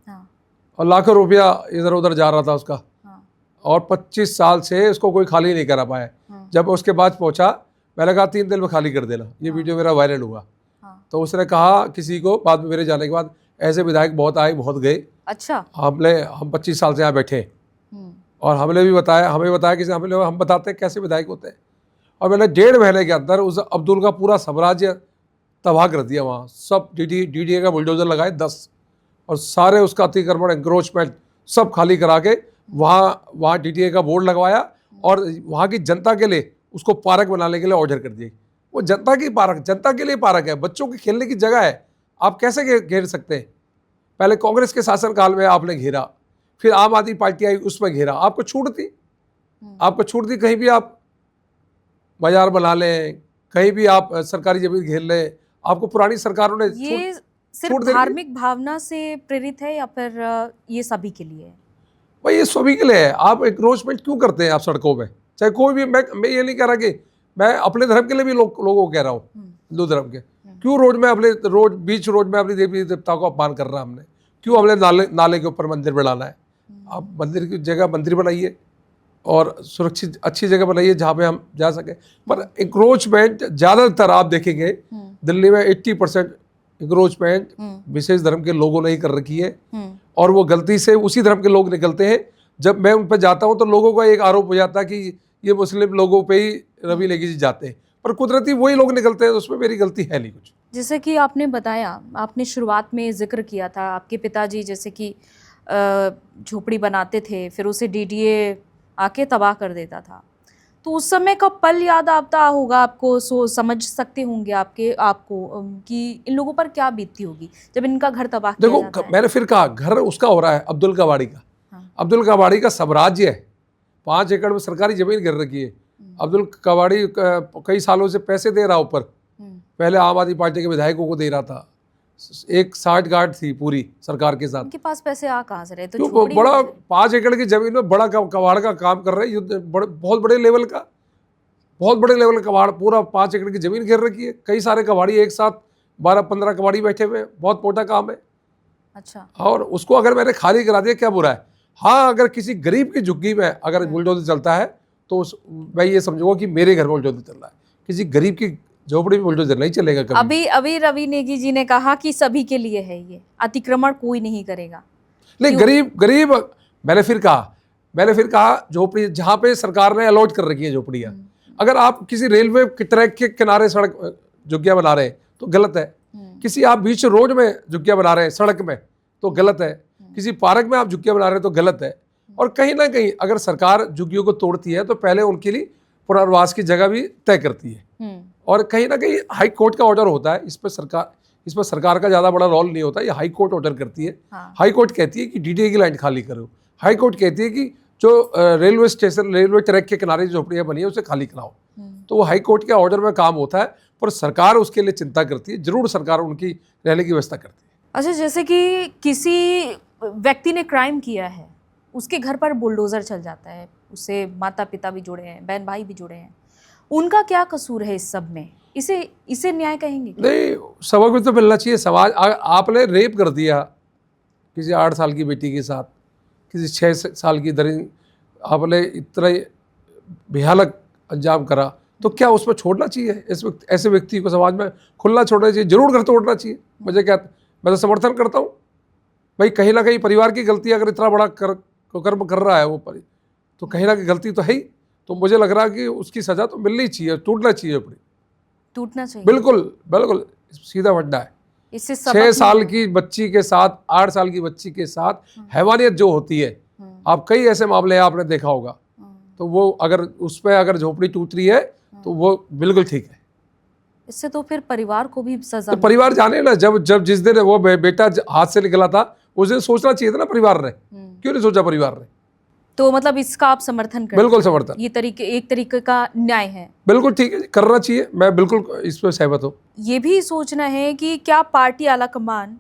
और लाखों रुपया इधर उधर जा रहा था उसका, और 25 साल से उसको कोई खाली नहीं करा पाया। जब उसके बाद पहुंचा, मैंने कहा 3 दिन में खाली कर देना। ये वीडियो मेरा वायरल हुआ। तो उसने कहा किसी को, बाद में मेरे जाने के बाद ऐसे विधायक बहुत आए बहुत गए। अच्छा। हम 25 साल से यहाँ बैठे और हमें बताया कि हम बताते हैं कैसे विधायक होते हैं। और मैंने 1.5 महीने के अंदर उस अब्दुल का पूरा साम्राज्य तबाह कर दिया। वहाँ सब डीडीए का बुलडोजर लगाए 10, और सारे उसका अतिक्रमण एंक्रोचमेंट सब खाली करा के वहाँ DTA का बोर्ड लगवाया और वहाँ की जनता के लिए उसको पार्क बनाने के लिए ऑर्डर कर दिए। वो जनता की पार्क, जनता के लिए पार्क है, बच्चों के खेलने की जगह है, आप कैसे घेर सकते हैं? पहले कांग्रेस के शासनकाल में आपने घेरा, फिर आम आदमी पार्टी आई उसमें घेरा, आपको छूट थी, कहीं भी आप बाजार बना लें, कहीं भी आप सरकारी जमीन घेर लें, आपको पुरानी सरकारों ने ये सिर्फ छूट दे दी। धार्मिक भावना से प्रेरित है या फिर ये सभी के लिए है? भाई ये सभी के लिए है। आप एंक्रोचमेंट क्यों करते हैं आप सड़कों में? चाहे कोई भी, मैं ये नहीं कह रहा कि मैं अपने धर्म के लिए भी लोगों को कह रहा हूँ, हिंदू धर्म के, क्यों बीच रोड में अपनी देवी देवता को अपमान कर रहा है हमने? क्यों हमने नाले के ऊपर मंदिर बनाना है? आप मंदिर की जगह मंदिर बनाइए और सुरक्षित अच्छी जगह बनाइए जहाँ पे हम जा सके। पर इंक्रोचमेंट ज़्यादातर आप देखेंगे दिल्ली में 80% इंक्रोचमेंट विशेष धर्म के लोगों ने ही कर रखी है, और वो गलती से उसी धर्म के लोग निकलते हैं। जब मैं उन पर जाता हूँ तो लोगों का एक आरोप हो जाता है कि ये मुस्लिम लोगों पे ही रवि नेगी जी जाते हैं, पर कुदरती वही लोग निकलते हैं, तो उसमें मेरी गलती है नहीं कुछ। जैसे कि आपने बताया, आपने शुरुआत में जिक्र किया था, आपके पिताजी जैसे कि झोपड़ी बनाते थे, फिर उसे DTA आके तबाह कर देता था, तो उस समय का पल याद आता होगा आपको, समझ सकते होंगे आपको कि इन लोगों पर क्या बीतती होगी जब इनका घर तबाह किया जाता है। देखो, मैंने फिर कहा घर उसका हो रहा है, अब्दुल कवाड़ी का। हाँ। अब्दुल कवाड़ी का साम्राज्य है, 5 एकड़ में सरकारी जमीन गिर रखी है। अब्दुल कवाड़ी कई सालों से पैसे दे रहा ऊपर, पहले आम आदमी पार्टी के विधायकों को दे रहा था, एक 60 गार्ड थी पूरी सरकार के साथ। उनके पास पैसे आ कहाँ से रहे? तो क्यों बड़ा 5 एकड़ की जमीन में बड़ा कबाड़ का काम कर रहे हैं, बहुत बड़े लेवल का कबाड़, पूरा 5 एकड़ की जमीन घेर रखी है, कई सारे कबाड़ी एक साथ 12-15 कबाड़ी बैठे हुए, बहुत मोटा काम है। अच्छा। और उसको अगर मैंने खाली करा दिया, क्या बुरा है? हाँ, अगर किसी गरीब की झुग्गी में अगर बुलडोजर चलता है तो मैं ये समझूंगा कि मेरे घर बुलडोजर चल रहा है, किसी गरीब की झोपड़ी में बुलडोजर नहीं चलेगा कभी। अभी रवि नेगी जी ने कहा कि सभी के लिए है, ये अतिक्रमण कोई नहीं करेगा। नहीं, गरीब मैंने फिर कहा झोपड़ी जहाँ पे सरकार ने अलॉट कर रखी है झोपड़ियाँ, अगर आप किसी रेलवे के ट्रैक के किनारे सड़क झुग्गियाँ बना रहे हैं तो गलत है, किसी आप बीच रोड में झुग्गियाँ बना रहे हैं सड़क में तो गलत है, किसी पार्क में आप झुग्गियाँ बना रहे हैं तो गलत है। और कहीं ना कहीं अगर सरकार झुग्गियों को तोड़ती है तो पहले उनके लिए पुनर्वास की जगह भी तय करती है, और कहीं ना कहीं हाई कोर्ट का ऑर्डर होता है, इस पर सरकार का ज़्यादा बड़ा रोल नहीं होता, ये हाई कोर्ट ऑर्डर करती है। हाँ। हाई कोर्ट कहती है कि DTA की लैंड खाली करो, हाई कोर्ट कहती है कि जो रेलवे ट्रैक के किनारे जो झोपड़ियाँ बनी है उसे खाली कराओ, तो वो हाई कोर्ट के ऑर्डर में काम होता है, पर सरकार उसके लिए चिंता करती है, जरूर सरकार उनकी रहने की व्यवस्था करती है। अच्छा, जैसे कि किसी व्यक्ति ने क्राइम किया है, उसके घर पर बुलडोजर चल जाता है, उससे माता पिता भी जुड़े हैं, बहन भाई भी जुड़े हैं, उनका क्या कसूर है इस सब में? इसे न्याय कहेंगे? नहीं, सबक भी तो मिलना चाहिए। समाज, आपने रेप कर दिया किसी 8 साल की बेटी के साथ, किसी 6 साल की दरिंद, आपने इतना भयानक अंजाम करा, तो क्या उसमें छोड़ना चाहिए? ऐसे व्यक्ति को समाज में खुला छोड़ना चाहिए, जरूर घर तोड़ना चाहिए। मैं तो समर्थन करता हूँ भाई, कहीं ना कहीं परिवार की गलती, अगर इतना बड़ा कर्म कर रहा है वो तो कहीं ना कहीं गलती तो है ही, तो मुझे लग रहा है कि उसकी सजा तो मिलनी चाहिए, टूटना चाहिए। बिल्कुल सीधा वड्डा है। इससे 6 साल की बच्ची के साथ, 8 साल की बच्ची के साथ हैवानियत जो होती है, आप कई ऐसे मामले आपने देखा होगा, तो वो अगर उस पर अगर झोपड़ी टूट रही है तो वो बिल्कुल ठीक है। इससे तो फिर परिवार को भी सजा, तो परिवार जाने ना, जब जिस दिन वो बेटा हाथ से निकला था उस दिन सोचना चाहिए था ना परिवार ने, क्यों नहीं सोचा परिवार ने? तो मतलब इसका आप समर्थन करते हैं? बिल्कुल समर्थन। ये एक तरीके का न्याय है। बिल्कुल ठीक है, करना चाहिए, मैं बिल्कुल इस पर सहमत हूँ। ये भी सोचना है कि क्या पार्टी आलाकमान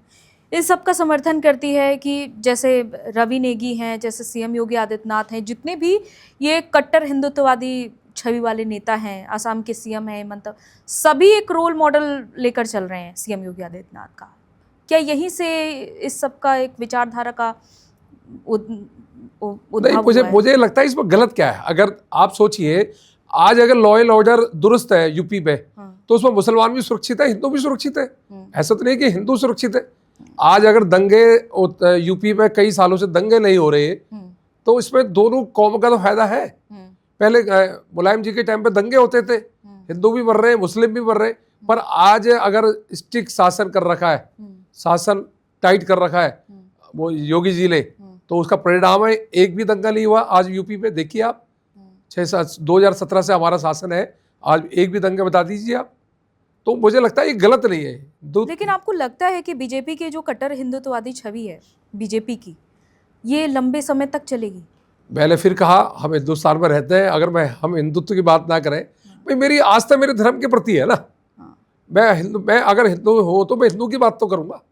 इस सब का समर्थन करती है कि जैसे रवि नेगी हैं, जैसे CM योगी आदित्यनाथ हैं, जितने भी ये कट्टर हिंदुत्ववादी छवि वाले नेता हैं, असम के CM हैं हेमंत, सभी एक रोल मॉडल लेकर चल रहे हैं CM योगी आदित्यनाथ का। क्या यहीं से इस सब का एक विचारधारा का नहीं, मुझे लगता है इसमें गलत क्या है। अगर आप सोचिए, आज अगर लॉ एंड ऑर्डर दुरुस्त है यूपी पे, तो उसमें मुसलमान भी सुरक्षित है, हिंदू भी सुरक्षित है। ऐसा तो नहीं कि हिंदू सुरक्षित है। आज अगर दंगे यूपी में कई सालों से दंगे नहीं हो रहे, तो इसमें दोनों कौम का तो फायदा है। पहले मुलायम जी के टाइम पे दंगे होते थे, हिंदू भी मर रहे हैं, मुस्लिम भी मर रहे हैं, पर आज अगर स्ट्रिक्ट शासन कर रखा है, शासन टाइट कर रखा है वो योगी जी ने, तो उसका परिणाम है एक भी दंगा नहीं हुआ आज यूपी में। देखिए आप 2017 से हमारा शासन है, आज एक भी दंगा बता दीजिए आप। तो मुझे लगता है ये गलत नहीं है। लेकिन आपको लगता है कि बीजेपी के जो कट्टर हिंदुत्ववादी छवि है बीजेपी की, ये लंबे समय तक चलेगी? मैंने फिर कहा हम हिंदुस्तान में रहते हैं, अगर हम हिंदुत्व की बात ना करें, भाई मेरी आस्था मेरे धर्म के प्रति है ना। मैं अगर हिंदू हो तो मैं हिंदू की बात तो करूंगा।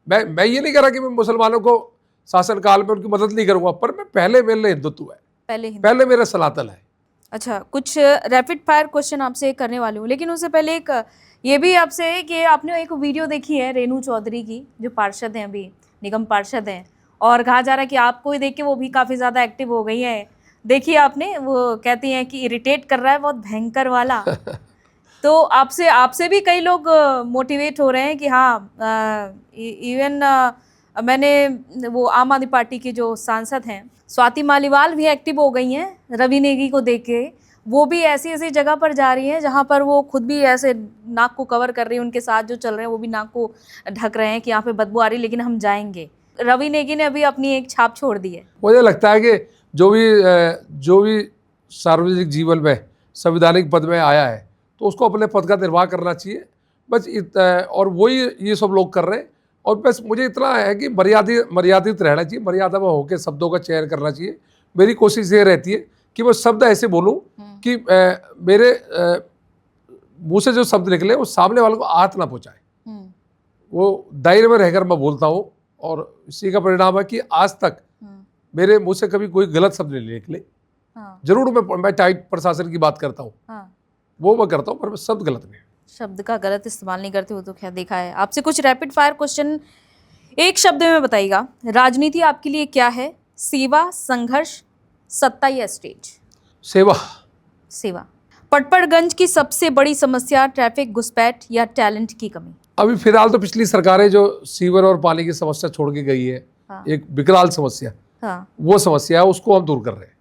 मैं ये नहीं कह रहा कि मैं मुसलमानों को शासन काल में उनकी मदद नहीं करूंगा, पर मैं पहले मेरे लिए हिंदुत्व है, पहले मेरा सनातन है। अच्छा, कुछ रैपिड फायर क्वेश्चन आपसे करने वाली हूँ, लेकिन उससे पहले एक ये भी आपसे है कि आपने एक वीडियो देखी है रेणु चौधरी की, जो पार्षद हैं, अभी निगम पार्षद हैं, और कहा जा रहा है कि आपको ही देख के वो भी काफ़ी ज़्यादा एक्टिव हो गई है। देखिए आपने, वो कहती हैं कि इरिटेट कर रहा है बहुत भयंकर वाला। तो आपसे भी कई लोग मोटिवेट हो रहे हैं कि हाँ, इवन मैंने वो आम आदमी पार्टी के जो सांसद हैं स्वाति मालीवाल भी एक्टिव हो गई हैं रवि नेगी को देख के। वो भी ऐसी ऐसी जगह पर जा रही हैं जहाँ पर वो खुद भी ऐसे नाक को कवर कर रही है, उनके साथ जो चल रहे हैं वो भी नाक को ढक रहे हैं कि यहाँ पे बदबू आ रही, लेकिन हम जाएंगे। रवि नेगी ने अभी अपनी एक छाप छोड़ दी है। मुझे लगता है कि जो भी सार्वजनिक जीवन में संवैधानिक पद में आया है तो उसको अपने पद का निर्वाह करना चाहिए बस, और वही ये सब लोग कर रहे हैं। और बस मुझे इतना है कि मर्यादित रहना चाहिए, मर्यादा में होकर शब्दों का चयन करना चाहिए। मेरी कोशिश ये रहती है कि मैं शब्द ऐसे बोलूं कि मेरे मुंह से जो शब्द निकले वो सामने वाले को आहत ना पहुंचाए। वो दायरे में रहकर मैं बोलता हूँ, और इसी का परिणाम है कि आज तक मेरे मुंह से कभी कोई गलत शब्द नहीं निकले। जरूर मैं टाइट प्रशासन की बात करता हूँ, वो मैं करता हूँ, पर शब्द गलत नहीं, शब्द का गलत इस्तेमाल नहीं करते हो तो क्या देखा है। आपसे कुछ रैपिड फायर क्वेश्चन एक शब्द में बताइएगा। राजनीति आपके लिए क्या है? सेवा, संघर्ष, सत्ता या स्टेज? सेवा। पटपड़गंज की सबसे बड़ी समस्या ट्रैफिक, घुसपैठ या टैलेंट की कमी? अभी फिलहाल तो पिछली सरकारें जो सीवर और पानी की समस्या छोड़ के गई है, एक विकराल समस्या, वो समस्या है, उसको हम दूर कर रहे हैं।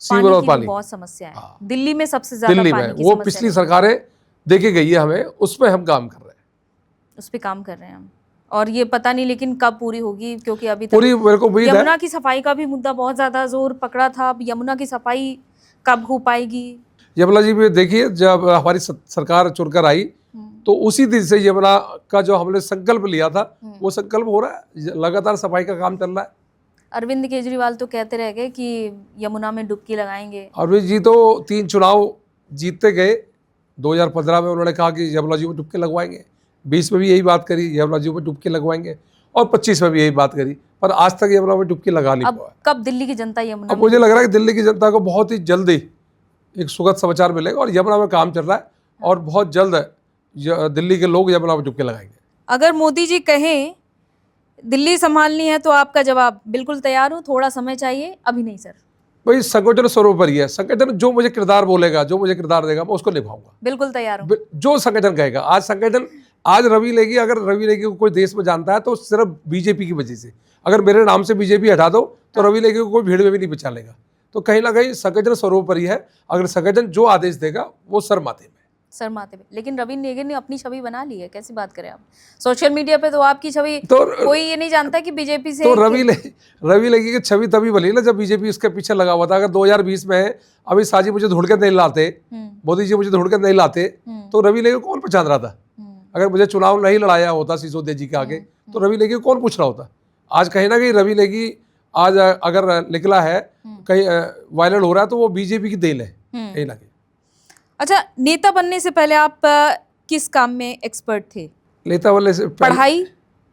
सीवर और पानी बहुत समस्या है दिल्ली में, सबसे ज्यादा दिल्ली पानी में की वो समस्या पिछली सरकारें देके गई है हमें, उस पर हम काम कर रहे हैं। उस पे काम कर रहे हैं हम, और ये पता नहीं लेकिन कब पूरी होगी, क्योंकि अभी तक पूरी मेरे को उम्मीद है। यमुना की सफाई का भी मुद्दा बहुत ज्यादा जोर पकड़ा था, अब यमुना की सफाई कब हो पाएगी? यमुना जी में देखिए, जब हमारी सरकार चुनकर आई तो उसी दिन से यमुना का जो हमने संकल्प लिया था वो संकल्प हो रहा है, लगातार सफाई का काम चल रहा है। अरविंद केजरीवाल तो कहते रह गए कि यमुना में डुबकी लगाएंगे। अरविंद जी तो 3 चुनाव जीतते गए। 2015 में उन्होंने कहा कि यमुना जी में डुबकी लगवाएंगे, 20 में भी यही बात करी यमुना जी में डुबकी लगवाएंगे, और 25 में भी यही बात करी, पर आज तक यमुना में डुबकी लगा नहीं पाया। कब दिल्ली की जनता यमुना? अब मुझे लग रहा है कि दिल्ली की जनता को बहुत ही जल्दी एक सुखद समाचार मिलेगा, और यमुना में काम चल रहा है, और बहुत जल्द दिल्ली के लोग यमुना में डुबकी लगाएंगे। अगर मोदी जी कहें दिल्ली संभालनी है तो आपका जवाब? बिल्कुल तैयार हूँ, थोड़ा समय चाहिए, अभी नहीं सर। भाई संगठन सर्वोपरि है, संगठन जो मुझे किरदार बोलेगा, जो मुझे किरदार देगा, मैं उसको निभाऊंगा। बिल्कुल तैयार हूँ। जो संगठन कहेगा। आज रवि नेगी, अगर रवि नेगी को कोई देश में जानता है तो सिर्फ बीजेपी की वजह से। अगर मेरे नाम से बीजेपी हटा दो तो रवि नेगी को कोई भीड़ में भी नहीं बचा लेगा। तो कहीं ना कहीं संगठन सर्वोपरि है, अगर संगठन जो आदेश देगा वो सर माथे में। लेकिन रवि नेगी ने अपनी छवि बना ली है, कैसी बात करें आप? सोशल मीडिया पे तो आपकी छवि तो कोई ये नहीं जानता कि बीजेपी से। तो रवि नेगी की छवि तभी बनी ना जब बीजेपी उसके पीछे लगा हुआ था। अगर 2020 में अभी साजी मुझे ढूंढ के नहीं लाते, मोदी जी मुझे ढूंढ के नहीं लाते, तो रवि नेगी को कौन पहचान रहा था? अगर मुझे चुनाव नहीं लड़ाया होता सिसोदिया जी के आगे, तो रवि नेगी को कौन पूछ रहा होता? आज कहीं ना कहीं रवि नेगी आज अगर निकला है, कहीं वायरल हो रहा है, तो वो बीजेपी की देन है कहीं ना कहीं। अच्छा, नेता बनने से पहले आप किस काम में एक्सपर्ट थे? नेता बनने से पढ़ाई,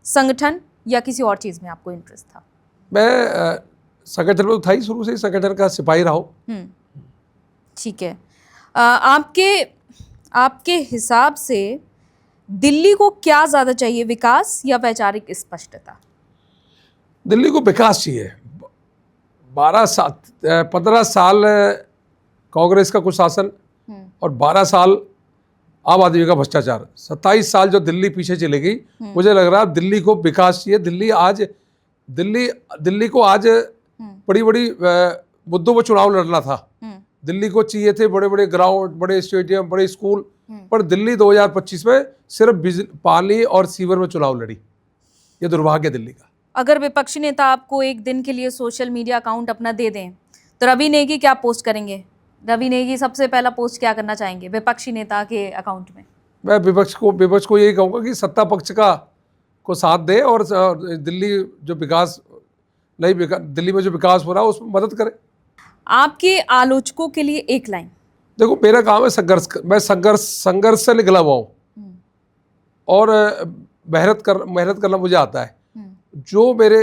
संगठन या किसी और चीज में आपको इंटरेस्ट था? मैं संगठन में था ही, शुरू से ही संगठन का सिपाही रहा हूं। ठीक है। आपके हिसाब से दिल्ली को क्या ज्यादा चाहिए, विकास या वैचारिक स्पष्टता? दिल्ली को विकास चाहिए। 15 साल कांग्रेस का कुशासन और 12 साल आम आदमी का भ्रष्टाचार, 27 साल जो दिल्ली पीछे चली गई। मुझे लग रहा है दिल्ली को विकास चाहिए। दिल्ली को आज बड़ी मुद्दों पर चुनाव लड़ना था। दिल्ली को चाहिए थे बड़े बड़े ग्राउंड, बड़े स्टेडियम, बड़े स्कूल, पर दिल्ली 2025 में सिर्फ पानी और सीवर में चुनाव लड़ी। ये दुर्भाग्य है दिल्ली का। अगर विपक्षी नेता आपको एक दिन के लिए सोशल मीडिया अकाउंट अपना दे दें तो रवि नेगी क्या पोस्ट करेंगे? रवि नेगी सबसे पहला पोस्ट क्या करना चाहेंगे विपक्षी नेता के अकाउंट में? मैं विपक्ष को यही कहूँगा कि सत्ता पक्ष को साथ दे और दिल्ली जो विकास दिल्ली में जो विकास हो रहा है उसमें मदद करे। आपके आलोचकों के लिए एक लाइन। देखो, मेरा काम है संघर्ष मैं संघर्ष से निकला हुआ हूँ और मेहनत करना मुझे आता है। जो मेरे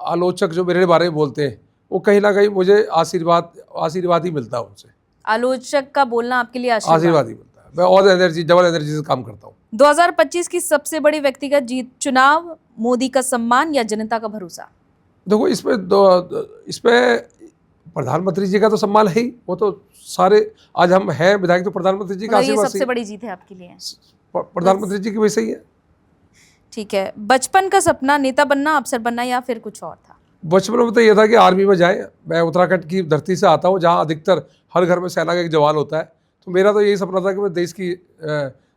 आलोचक जो मेरे बारे में बोलते हैं वो कहीं ना कहीं मुझे आशीर्वाद ही मिलता है उनसे। आलोचक का बोलना आपके लिए आशीर्वाद ही मिलता है। मैं और डबल एनर्जी से काम करता हूँ। 2025 की सबसे बड़ी व्यक्तिगत जीत, चुनाव, मोदी का सम्मान या जनता का भरोसा? देखो, इसमें प्रधानमंत्री जी का तो सम्मान है ही। वो तो सारे आज हम हैं विधायक तो प्रधानमंत्री जी का मतलब ये आशीर्वाद सबसे बड़ी जीत है आपके लिए? प्रधानमंत्री जी की वजह से ही है। ठीक है। बचपन का सपना नेता बनना, अफसर बनना या फिर कुछ और था? बचपन में तो ये था कि आर्मी में जाए। मैं उत्तराखंड की धरती से आता हूँ जहाँ अधिकतर हर घर में सेना का एक जवान होता है। तो मेरा तो यही सपना था कि मैं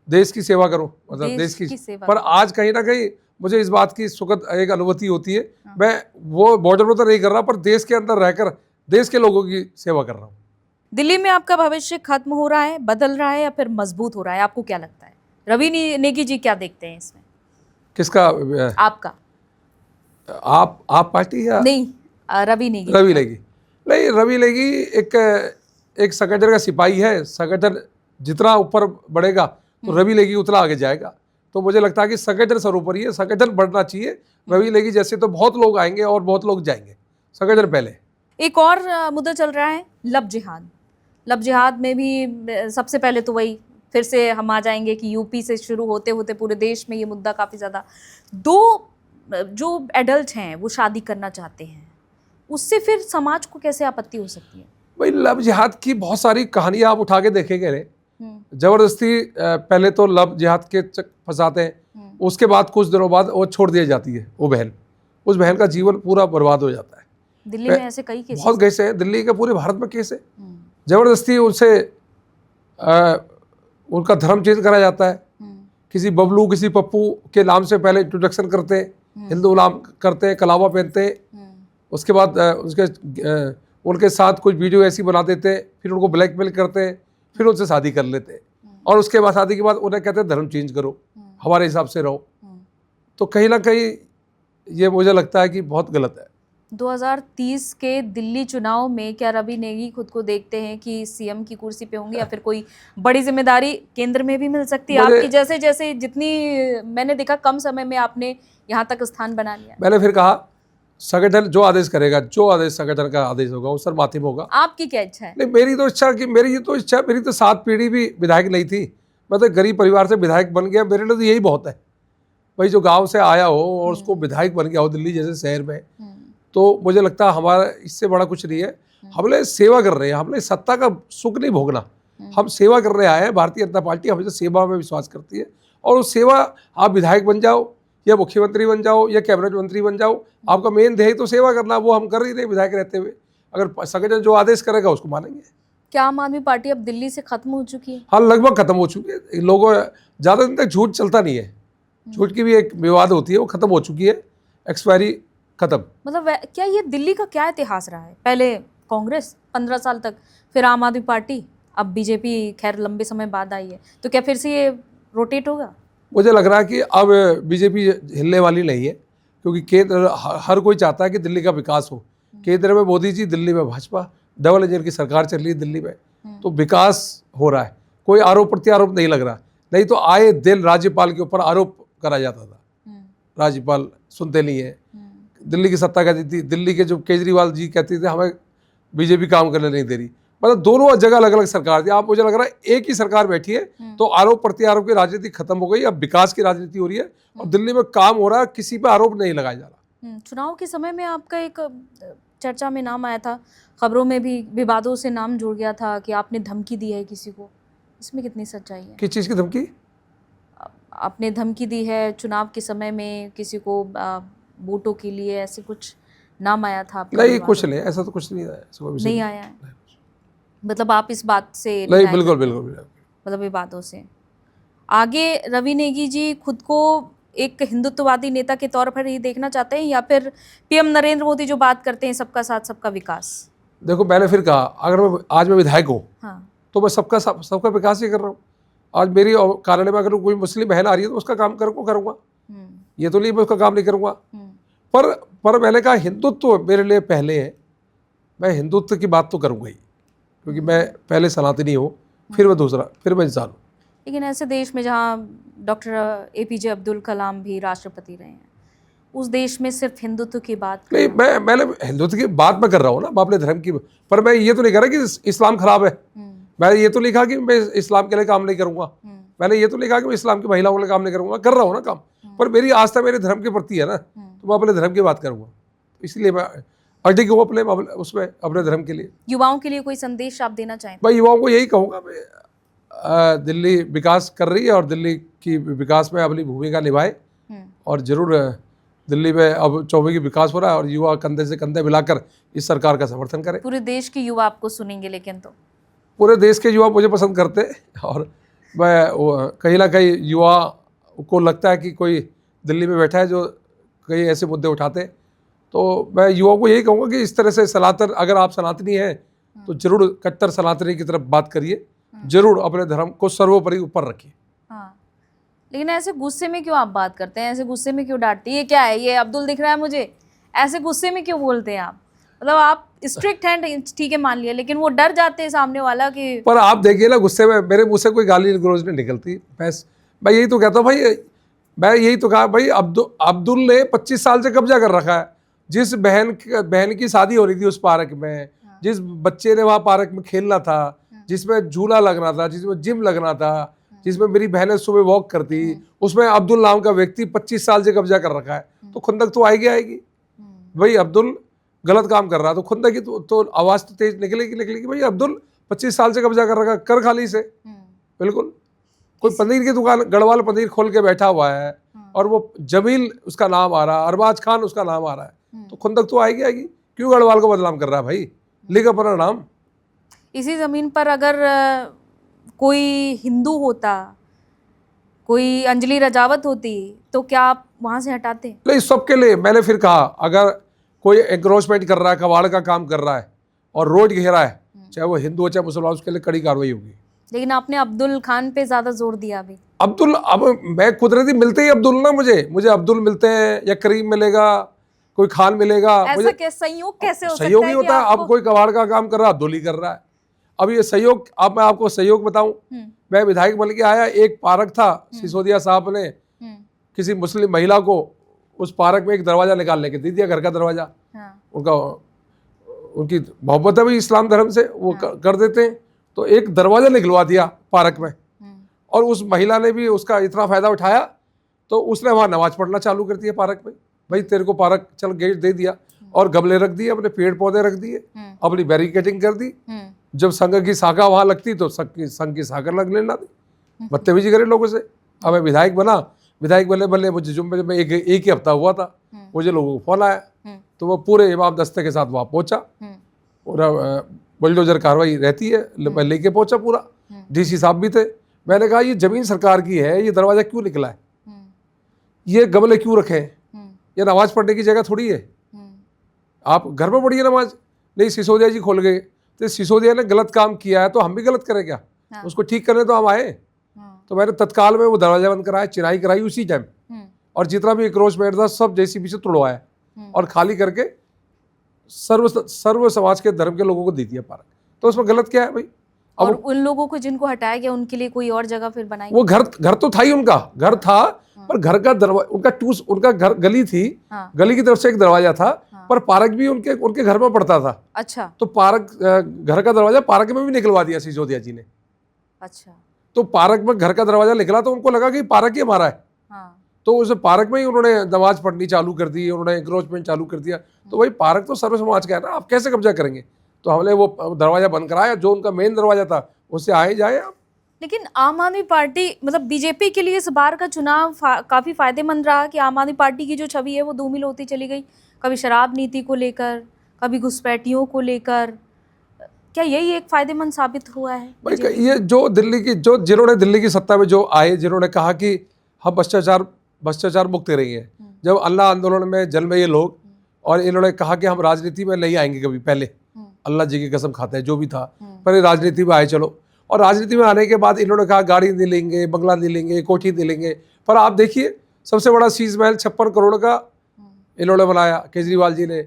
देश की सेवा करूँ, मतलब देश की सेवा। पर आज कहीं ना कहीं मुझे इस बात की सुखद एक अनुभूति होती है। मैं वो बॉर्डर में तो नहीं कर रहा पर देश के अंदर रहकर देश के लोगों की सेवा कर रहा हूँ। दिल्ली में आपका भविष्य खत्म हो रहा है, बदल रहा है या फिर मजबूत हो रहा है? आपको क्या लगता है? रवि नेगी जी क्या देखते हैं इसमें? किसका? आपका। आप पार्टी या नहीं, रवि नेगी। नहीं, रवि नेगी एक संगठन का सिपाही है। संगठन जितना ऊपर बढ़ेगा तो रवि नेगी उतना आगे जाएगा। तो मुझे लगता है कि संगठन सर्वोपरि है, संगठन बढ़ना चाहिए। रवि नेगी जैसे तो बहुत लोग आएंगे और बहुत लोग जाएंगे, संगठन पहले। एक और मुद्दा चल रहा है, लब जिहाद। लब जिहाद में भी सबसे पहले तो वही फिर से हम आ जाएंगे कि यूपी से शुरू होते होते पूरे देश में ये मुद्दा काफ़ी ज़्यादा। दो जो एडल्ट हैं वो शादी करना चाहते हैं, उससे फिर समाज को कैसे आपत्ति हो सकती है? भाई, लब जिहाद की बहुत सारी कहानियां आप उठा के देखेंगे रे। जबरदस्ती पहले तो लब जिहाद के फंसाते हैं, उसके बाद कुछ दिनों बाद वो छोड़ दी जाती है। वो बहन, उस बहन का जीवन पूरा बर्बाद हो जाता है। दिल्ली में ऐसे कई केस, बहुत केस हैं, दिल्ली के पूरे भारत में केस है। जबरदस्ती उनसे उनका धर्म चेंज करा जाता है। किसी बबलू किसी पप्पू के नाम से पहले इंट्रोडक्शन करते हैं, हिंदू नाम करते हैं, कलावा पहनते हैं। उसके बाद उनके साथ कुछ वीडियो ऐसी बना देते हैं, फिर उनको ब्लैकमेल करते हैं, फिर उनसे शादी कर लेते हैं और उसके बाद शादी के बाद उन्हें कहते हैं धर्म चेंज करो, हमारे हिसाब से रहो। तो कहीं ना कहीं ये मुझे लगता है कि बहुत गलत है। 2030 के दिल्ली चुनाव में क्या रवि नेगी खुद को देखते हैं कि सीएम की कुर्सी पे होंगे या फिर कोई बड़ी जिम्मेदारी केंद्र में भी मिल सकती है आपकी? जैसे जितनी मैंने देखा कम समय में आपने यहाँ तक स्थान बना लिया। मैंने फिर कहा संगठन जो आदेश करेगा, जो आदेश संगठन का आदेश होगा वो सर माथे में होगा। आपकी क्या इच्छा है? नहीं, मेरी तो 7 पीढ़ी भी विधायक नहीं थी। मैं तो गरीब परिवार से विधायक बन गया, मेरे लिए तो यही बहुत है। भाई जो गांव से आया हो और उसको विधायक बन गया हो दिल्ली जैसे शहर में, तो मुझे लगता है हमारा इससे बड़ा कुछ नहीं है। हमने सेवा कर रहे हैं, हमने सत्ता का सुख नहीं भोगना, हम सेवा करने आए हैं। भारतीय जनता पार्टी हमेशा सेवा में विश्वास करती है और उस सेवा, आप विधायक बन जाओ या मुख्यमंत्री बन जाओ या कैबिनेट मंत्री बन जाओ, आपका मेन ध्येय तो सेवा करना, वो हम कर ही रहे विधायक रहते हुए। अगर संगठन जो आदेश करेगा उसको मानेंगे। क्या आम आदमी पार्टी अब दिल्ली से खत्म हो चुकी है? हाँ, लगभग खत्म हो चुकी है। लोगों ज़्यादा दिन तक झूठ चलता नहीं है, झूठ की भी एक विवाद होती है, वो खत्म हो चुकी है, एक्सपायरी खत्म। मतलब क्या ये दिल्ली का क्या इतिहास रहा है? पहले कांग्रेस 15 साल तक, फिर आम आदमी पार्टी, अब बीजेपी खैर लंबे समय बाद आई है, तो क्या फिर से ये रोटेट होगा? मुझे लग रहा है कि अब बीजेपी हिलने वाली नहीं है, क्योंकि केंद्र हर कोई चाहता है कि दिल्ली का विकास हो। केंद्र में मोदी जी, दिल्ली में भाजपा, डबल इंजन की सरकार चल रही है दिल्ली में, तो विकास हो रहा है। कोई आरोप प्रत्यारोप नहीं लग रहा। नहीं तो आए दिन राज्यपाल के ऊपर आरोप करा जाता था, राज्यपाल सुनते नहीं है। दिल्ली की सत्ता कहती थी, दिल्ली के जो केजरीवाल जी कहते थे हमें बीजेपी काम करने नहीं दे रही। मतलब दोनों जगह अलग अलग सरकार थी। आप मुझे लग रहा है एक ही सरकार बैठी है, तो आरोप प्रत्यारोप की राजनीति खत्म हो गई, अब विकास की राजनीति हो रही है और दिल्ली में काम हो रहा है, किसी पे आरोप नहीं लगाया जा रहा। चुनाव के समय में आपका एक चर्चा में नाम आया था, खबरों में भी विवादों से नाम जुड़ गया था कि आपने धमकी दी है किसी को, इसमें कितनी सच्चाई है? किस चीज़ की धमकी? आपने धमकी दी है चुनाव के समय में किसी को वोटों के लिए, ऐसे कुछ नाम आया था? नहीं, कुछ नहीं, ऐसा तो कुछ नहीं आया। नहीं आया है? मतलब आप इस बात से नहीं, बिल्कुल। मतलब विवादों से आगे रवि नेगी जी खुद को एक हिंदुत्ववादी नेता के तौर पर ही देखना चाहते हैं, या फिर पीएम नरेंद्र मोदी जो बात करते हैं सबका साथ सबका विकास? देखो, मैंने फिर कहा, अगर आज मैं विधायक हूँ हाँ। तो मैं सबका विकास ही कर रहा हूँ। आज मेरी कार्यालय में अगर कोई मुस्लिम बहन आ रही है तो उसका काम करूँगा। ये तो नहीं मैं उसका काम नहीं करूँगा। पर मैंने कहा हिंदुत्व मेरे लिए पहले है, मैं हिंदुत्व की बात तो करूँगा ही, क्योंकि मैं पहले सनातनी हूँ, फिर मैं दूसरा, फिर मैं इंसान हूँ। लेकिन ऐसे देश में जहाँ डॉक्टर एपीजे अब्दुल कलाम भी राष्ट्रपति रहे हैं, उस देश में सिर्फ हिंदुत्व की बात नहीं, मैंने हिंदुत्व की बात मैं कर रहा हूँ ना, मैं अपने धर्म की, पर मैं ये तो नहीं कह रहा कि इस्लाम खराब है। मैंने ये तो लिखा कि मैं इस्लाम के लिए काम नहीं करूँगा। मैंने ये तो लिखा कि मैं इस्लाम की महिलाओं के लिए काम नहीं करूँगा। कर रहा हूँ ना काम, पर मेरी आस्था मेरे धर्म के प्रति है ना, तो मैं अपने धर्म की बात करूँगा। इसलिए मैं अडिग हूँ उसमें अपने धर्म के लिए। युवाओं के लिए कोई संदेश आप देना चाहें? मैं युवाओं को यही कहूँगा, मैं दिल्ली विकास कर रही है और दिल्ली की विकास में अपनी भूमिका निभाए, और जरूर दिल्ली में अब चौबे की विकास हो रहा है और युवा कंधे से कंधे मिलाकर इस सरकार का समर्थन करें। पूरे देश के युवा आपको सुनेंगे, लेकिन तो पूरे देश के युवा मुझे पसंद करते हैं, और मैं कहीं ना कहीं युवा को लगता है कि कोई दिल्ली में बैठा है जो कई ऐसे मुद्दे उठाते हैं। तो मैं युवाओं को यही कहूँगा कि इस तरह से सनातन, अगर आप सनातनी हैं तो जरूर कट्टर सनातनी की तरफ बात करिए, जरूर अपने धर्म को सर्वोपरि ऊपर रखिए। हाँ, लेकिन ऐसे गुस्से में क्यों आप बात करते हैं? ऐसे गुस्से में क्यों डांटते हैं? ये क्या है, ये अब्दुल दिख रहा है मुझे, ऐसे गुस्से में क्यों बोलते हैं आप? मतलब आप स्ट्रिक्ट हैं, ठीक है मान लिया, लेकिन वो डर जाते हैं सामने वाला कि। पर आप देखिए ना, गुस्से में मेरे मुंह से कोई गाली गलौज नहीं निकलती। मैं यही तो कहता हूँ भाई, मैं यही तो कहा भाई, अब्दुल ने 25 साल से कब्जा कर रखा है। जिस बहन की शादी हो रही थी उस पार्क में, जिस बच्चे ने वहाँ पार्क में खेलना था, जिसमें झूला लगना था, जिसमें जिम लगना था, जिसमें मेरी बहनें सुबह वॉक करती, उसमें अब्दुल नाम का व्यक्ति 25 साल से कब्जा कर रखा है। तो खुंदक तो आएगी। भाई अब्दुल गलत काम कर रहा है तो खुंदक की तो आवाज़ तो तेज निकलेगी। भाई अब्दुल 25 साल से कब्जा कर रखा है, कर खाली से। बिल्कुल, कोई पनीर की दुकान, गढ़वाल पनीर खोल के बैठा हुआ है और वो जमील उसका नाम आ रहा है, अरबाज खान उसका नाम आ रहा है, तो खुंदक तो आएगी। क्यों गढ़वाल को बदनाम कर रहा है भाई? लिख अपना नाम। इसी ज़मीन पर अगर कोई हिंदू होता, कोई अंजलि राजावत होती, तो क्या आप वहाँ से हटाते? नहीं, सबके लिए मैंने फिर कहा, अगर कोई एंक्रोचमेंट कर रहा है, कबाड़ का काम कर रहा है और रोड घेरा है, चाहे वो हिंदू हो चाहे मुसलमान, उसके लिए कड़ी कार्रवाई होगी। लेकिन आपने अब्दुल खान पे ज़्यादा जोर दिया अभी। अब्दुल, अब मैं कुदरती मिलते ही अब्दुल ना, मुझे अब्दुल मिलते हैं, या करीम मिलेगा, कोई खान मिलेगा। ऐसा संयोग कैसे हो सकता है? सहयोग ही होता है। अब कोई कबाड़ का काम कर रहा है, अब्दुल ही कर रहा है। अब ये सहयोग, अब मैं आपको सहयोग बताऊं, मैं विधायक बन के आया, एक पार्क था, सिसोदिया साहब ने किसी मुस्लिम महिला को उस पार्क में एक दरवाजा निकालने के दे दिया, घर का दरवाजा। उनकी मोहब्बत है भी इस्लाम धर्म से, वो कर देते हैं, तो एक दरवाजा निकलवा दिया पार्क में। और उस महिला ने भी उसका इतना फायदा उठाया, तो उसने वहाँ नमाज पढ़ना चालू कर दिया पार्क में। भाई तेरे को पार्क चल गेट दे दिया, और गमले रख दिए, अपने पेड़ पौधे रख दिए, अपनी बैरिकेडिंग कर दी। जब संघ की शाखा वहाँ लगती तो संघ की शाखा लग लेना दी, बदतमीजी करे लोगों से। अब मैं विधायक बने मुझे जुम्मे में एक ही हफ्ता हुआ था, मुझे लोगों को फोन आया, तो वो पूरे इमाम दस्ते के साथ वहाँ पहुँचा, और बुलडोजर कार्रवाई रहती है, मैं लेके पहुँचा पूरा। डीसी साहब भी थे। मैंने कहा ये जमीन सरकार की है, ये दरवाजा क्यों निकला है, ये गमले क्यों रखे हैं, ये नमाज पढ़ने की जगह थोड़ी है, आप घर में पढ़िए नमाज। नहीं, सिसोदिया जी खोल गए, तो सिसोदिया ने गलत काम किया है तो हम भी गलत करें क्या? उसको ठीक करने तो हम आए। तो मैंने तत्काल में वो दरवाजा बंद कराया, चिनाई कराई उसी टाइम, और जितना भी एंक्रोचमेंट था सब जेसीबी से तोड़वाया और खाली करके सर्व समाज के धर्म के लोगों को दे दिया पार्क। तो उसमें गलत क्या है भाई? और उन लोगों को जिनको हटाया गया उनके लिए कोई और जगह फिर बनाई? वो घर तो था ही, उनका घर था, पर घर का दरवाजा, उनका घर गली थी, गली की तरफ से एक दरवाजा था, पर पार्क भी उनके घर में पड़ता था। अच्छा। तो पार्क, घर का दरवाजा पार्क में भी निकलवा दिया सिसोदिया जी ने। अच्छा। तो पार्क में घर का दरवाजा निकला तो उनको लगा कि पार्क ही हमारा है। तो उस पार्क में ही उन्होंने नमाज पढ़नी चालू कर दी, उन्होंने एंक्रोचमेंट चालू कर दिया। तो भाई पार्क तो सर्व समाज का है ना, आप कैसे कब्जा करेंगे? तो हमने वो दरवाजा बंद कराया, जो उनका मेन दरवाजा था उससे आए जाए आप। लेकिन आम आदमी पार्टी, मतलब बीजेपी के लिए इस बार का चुनाव काफ़ी फायदेमंद रहा कि आम आदमी पार्टी की जो छवि है वो धूमिल होती चली गई, कभी शराब नीति को लेकर, कभी घुसपैठियों को लेकर। क्या यही एक फायदेमंद साबित हुआ है? भाई ये जो जिन्होंने दिल्ली की सत्ता में जो आए, जिन्होंने कहा कि हम भ्रष्टाचार भ्रष्टाचार मुक्त रही है। जब अल्लाह आंदोलन में जन्मे ये लोग, और इन्होंने कहा कि हम राजनीति में नहीं आएंगे कभी, पहले अल्लाह जी की कसम खाते हैं जो भी था, पर ये राजनीति में आए चलो, और राजनीति में आने के बाद इन्होंने कहा गाड़ी नहीं लेंगे, बंगला नहीं लेंगे, कोठी नहीं लेंगे। पर आप देखिए सबसे बड़ा शीश महल 56 करोड़ का इन्होंने बनाया केजरीवाल जी ने।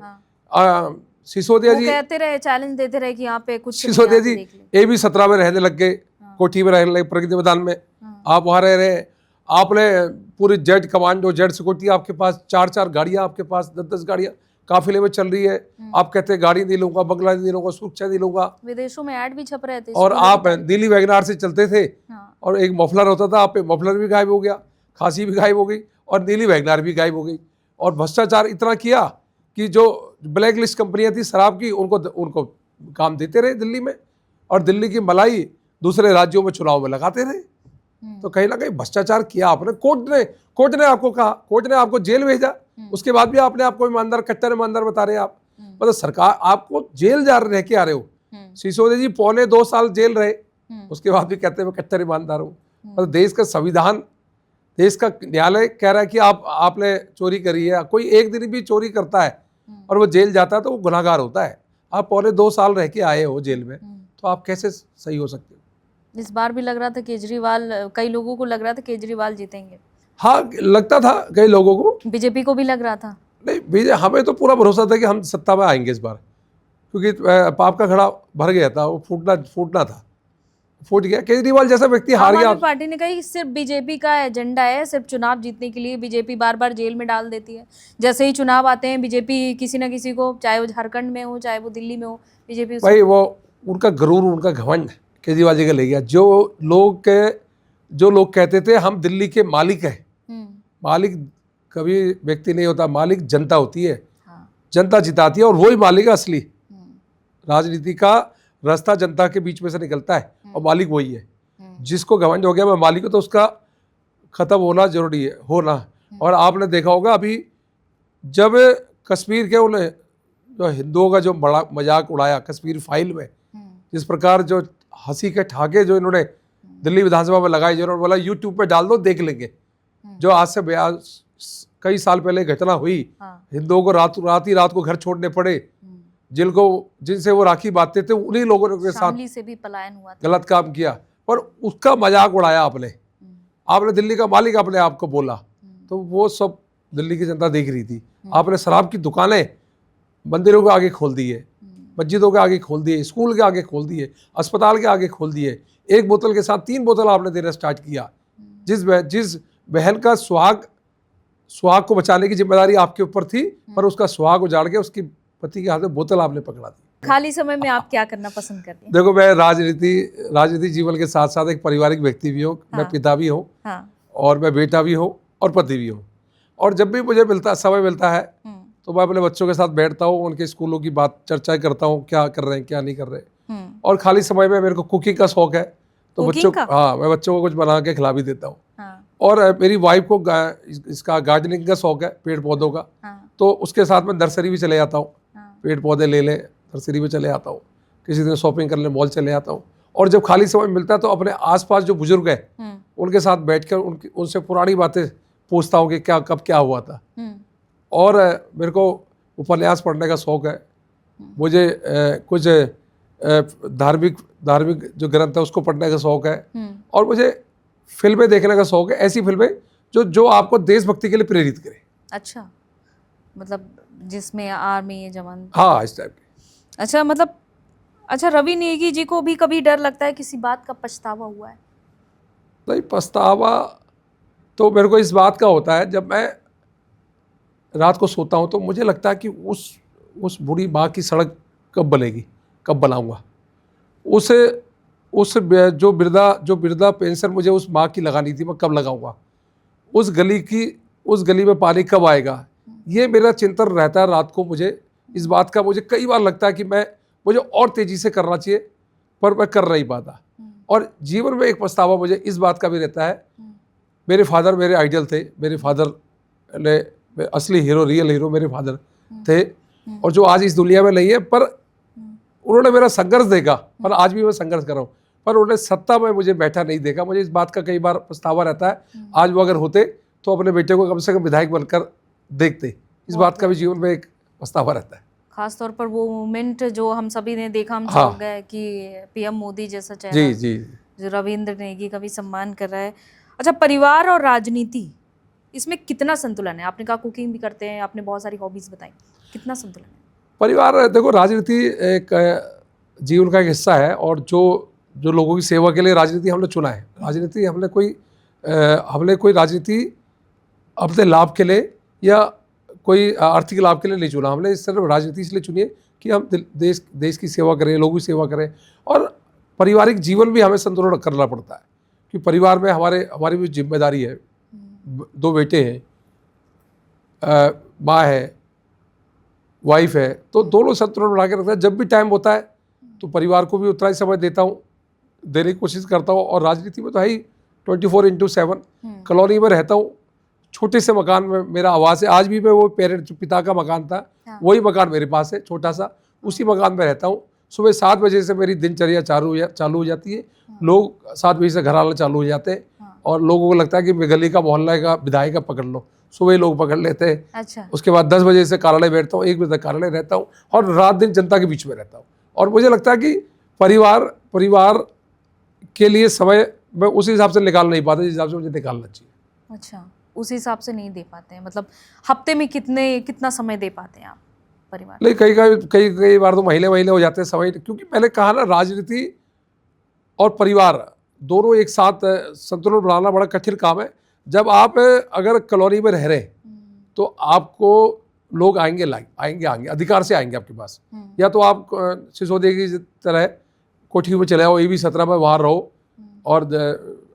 सिसोदिया जी कहते रहे, चैलेंज देते रहे कि यहाँ पे कुछ सिसोदिया जी ये भी 17 में रहने लग गए, कोठी में रहने लगे, प्रगति मैदान में आप वहाँ रह रहे हैं। आपने पूरी जेट कमांडो, जेट सिक्योरिटी आपके पास, 4-4 गाड़ियाँ आपके पास, 10-10 गाड़ियाँ काफिले में चल रही है। आप कहते हैं गाड़ी नहीं लूंगा, बंगला नहीं लूंगा, सुरक्षा नहीं लूंगा। विदेशों में ऐड भी छप रहे थे। और आप दिल्ली वैगनार से चलते थे और एक मफलर होता था आप पे, मफलर भी गायब हो गया, खांसी भी गायब हो गई और नीली वैगनार भी गायब हो गई। और भ्रष्टाचार इतना किया कि जो ब्लैक लिस्ट कंपनियां थी शराब की, उनको काम देते रहे दिल्ली में, और दिल्ली की मलाई दूसरे राज्यों में चुनाव में लगाते रहे। तो कहीं ना कहीं भ्रष्टाचार किया आपने। कोर्ट ने आपको कहा, कोर्ट ने आपको जेल भेजा, उसके बाद भी आपने आपको ईमानदार, कट्टर ईमानदार बता रहे हैं आप। मतलब सरकार आपको जेल जा रह के आ रहे हो। सिसोदिया जी 2.25 साल जेल रहे, उसके बाद भी कहते हैं मैं कट्टर ईमानदार हूँ। मतलब देश का संविधान, देश का न्यायालय कह रहा है कि आपने चोरी करी है। कोई एक दिन भी चोरी करता है और वो जेल जाता है तो वो गुनाहगार होता है। आप 2.25 साल रह के आए हो जेल में, तो आप कैसे सही हो सकते हो? इस बार भी लग रहा था केजरीवाल, कई लोगों को लग रहा था केजरीवाल जीतेंगे। हाँ, लगता था कई लोगों को, बीजेपी को भी लग रहा था। नहीं, हमें तो पूरा भरोसा था कि हम सत्ता में आएंगे इस बार, क्योंकि पाप का घड़ा भर गया था, वो फूटना था, फूट गया। केजरीवाल जैसा व्यक्ति हार गया। पार्टी ने कही सिर्फ बीजेपी का एजेंडा है, सिर्फ चुनाव जीतने के लिए बीजेपी बार बार जेल में डाल देती है। जैसे ही चुनाव आते हैं बीजेपी किसी ना किसी को, चाहे वो झारखंड में हो चाहे वो दिल्ली में हो, बीजेपी भाई वो उनका गरूर, उनका घमंड केजरीवाल जी का ले गया। जो लोग कहते थे हम दिल्ली के मालिक हैं, मालिक कभी व्यक्ति नहीं होता, मालिक जनता होती है। जनता जिताती है और वही मालिक है असली। राजनीति का रास्ता जनता के बीच में से निकलता है और मालिक वही है। जिसको घमंड हो गया मैं मालिक हूं, तो उसका खत्म होना जरूरी है, होना। और आपने देखा होगा अभी जब कश्मीर के उन्हें जो हिंदुओं का जो बड़ा मजाक उड़ाया कश्मीर फाइल में, जिस प्रकार जो हंसी के ठाके जो इन्होंने दिल्ली विधानसभा में लगाए, जो इन्होंने बोला यूट्यूब पे डाल दो देख लेंगे। जो आज से कई साल पहले घटना हुई, हिंदुओं को रात को घर छोड़ने पड़े, जिनसे वो राखी बांधते थे, उन्हीं लोगों ने के साथ से भी पलायन हुआ था, गलत काम किया, पर उसका मजाक उड़ाया आपने दिल्ली का मालिक अपने आप को बोला। तो वो सब दिल्ली की जनता देख रही थी। आपने शराब की दुकानें मंदिरों के आगे खोल दी है, मस्जिदों के आगे खोल दिए, स्कूल के आगे खोल दिए, अस्पताल के आगे खोल दिए। एक बोतल के साथ 3 बोतल आपने देना स्टार्ट किया। जिस बहन का सुहाग को बचाने की जिम्मेदारी आपके ऊपर थी, पर उसका सुहाग उजाड़ के उसकी पति के हाथ में बोतल आपने पकड़ा दी। खाली समय में आप क्या करना पसंद करते हैं? देखो, मैं राजनीति जीवन के साथ साथ एक पारिवारिक व्यक्ति भी हूँ। मैं पिता भी हूँ, और मैं बेटा भी हूँ और पति भी हूँ। और जब भी मुझे समय मिलता है तो मैं अपने बच्चों के साथ बैठता हूँ, उनके स्कूलों की बात चर्चा करता हूँ, क्या कर रहे हैं क्या नहीं कर रहे। और खाली समय में मेरे को कुकिंग का शौक है, तो मैं बच्चों को कुछ बना के खिला भी देता हूँ। और मेरी वाइफ को इसका गार्डनिंग का शौक है, पेड़ पौधों का, तो उसके साथ मैं नर्सरी भी चले जाता हूँ। पेड़ पौधे ले ले नर्सरी में चले आता हूँ, किसी दिन शॉपिंग करने मॉल चले आता हूँ। और जब खाली समय मिलता है तो अपने आसपास जो बुजुर्ग हैं उनके साथ बैठकर उनसे पुरानी बातें पूछता हूँ कि कब क्या हुआ था। और मेरे को उपन्यास पढ़ने का शौक है। मुझे कुछ धार्मिक जो ग्रंथ है उसको पढ़ने का शौक है। और मुझे फिल्में देखने का शौक है, ऐसी फिल्में जो आपको देशभक्ति के लिए प्रेरित करे। अच्छा, मतलब जिसमें आर्मी जवान, हाँ, इस टाइप के। अच्छा, मतलब अच्छा, रवि नेगी जी को भी कभी डर लगता है, किसी बात का पछतावा हुआ है? नहीं, पछतावा तो मेरे को इस बात का होता है, जब मैं रात को सोता हूँ तो मुझे लगता है कि उस बूढ़ी माँ की सड़क कब बनेगी, कब बनाऊंगा। जो बिरधा पेंशन मुझे उस माँ की लगानी थी, मैं कब लगाऊंगा। उस गली में पानी कब आएगा, ये मेरा चिंतन रहता है रात को। मुझे इस बात का मुझे कई बार लगता है कि मुझे और तेज़ी से करना चाहिए, पर मैं कर नहीं पाता। और जीवन में एक पछतावा मुझे इस बात का भी रहता है, मेरे फादर मेरे आइडियल थे। मेरे फादर ने असली हीरो, रियल हीरो मेरे फादर थे, और जो आज इस दुनिया में नहीं है, पर उन्होंने मेरा संघर्ष देखा, पर आज भी मैं संघर्ष कर रहा हूँ। पर उन्होंने सत्ता में मुझे बैठा नहीं देखा। मुझे इस बात का कई बार पछतावा रहता है, आज वो अगर होते तो अपने बेटे को कम से कम विधायक बनकर देखते। इस बात का भी जीवन में एक पछतावा रहता है। खास तौर पर वो मोमेंट जो हम सभी ने देखा, हम हाँ। चौंक गए कि पीएम मोदी जैसा जी चेहरा जी। जो रविंद्र नेगी का भी सम्मान कर रहा है। अच्छा, परिवार और राजनीति, इसमें कितना संतुलन है? आपने कहा कुकिंग भी करते हैं, आपने बहुत सारी हॉबीज बताई, कितना संतुलन है? परिवार, देखो राजनीति एक जीवन का एक हिस्सा है, और जो लोगों की सेवा के लिए राजनीति हमने चुना है। राजनीति हमने कोई राजनीति अपने लाभ के लिए या कोई आर्थिक लाभ के लिए नहीं चुना। हमने इस तरह राजनीति इसलिए चुनी है कि हम देश की सेवा करें, लोगों की सेवा करें, और पारिवारिक जीवन भी हमें संतुलन करना पड़ता है कि परिवार में हमारी भी जिम्मेदारी है। 2 बेटे हैं, माँ है, वाइफ है, तो दोनों संतुलन बना के रखता है। जब भी टाइम होता है तो परिवार को भी उतना ही समय देता हूँ, देने की कोशिश करता हूँ। और राजनीति में तो है ही 24/7। कॉलोनी में रहता हूँ, छोटे से मकान में मेरा आवास है। आज भी मैं वो पिता का मकान था, वही मकान मेरे पास है छोटा सा, उसी मकान में रहता हूँ। सुबह 7 बजे से मेरी दिनचर्या चालू हो जाती है। लोग 7 बजे से घर आना चालू हो जाते हैं, और लोगों को लगता है कि गली का मोहल्ला का विधायक का पकड़ लो, सुबह लोग पकड़ लेते हैं। अच्छा। उसके बाद 10 बजे से कार्यालय बैठता हूँ, 1 बजे तक कार्यालय रहता हूँ, और रात दिन जनता के बीच में रहता हूँ। और मुझे लगता है कि परिवार के लिए समय मैं उस हिसाब से निकाल नहीं पाता जिस हिसाब से मुझे निकालना चाहिए। अच्छा, उस हिसाब से नहीं दे पाते हैं, मतलब हफ्ते में कितना समय दे पाते हैं आप परिवार? नहीं, कई बार तो महीने हो जाते हैं समय, क्योंकि मैंने कहा ना, राजनीति और परिवार दोनों एक साथ संतुलन बनाना बड़ा कठिन काम है। जब आप अगर कॉलोनी में रह रहे हैं तो आपको लोग आएंगे अधिकार से आएंगे आपके पास। या तो आप सिसोदिया की तरह कोठी में चले आओ, AB 17 में वहाँ रहो और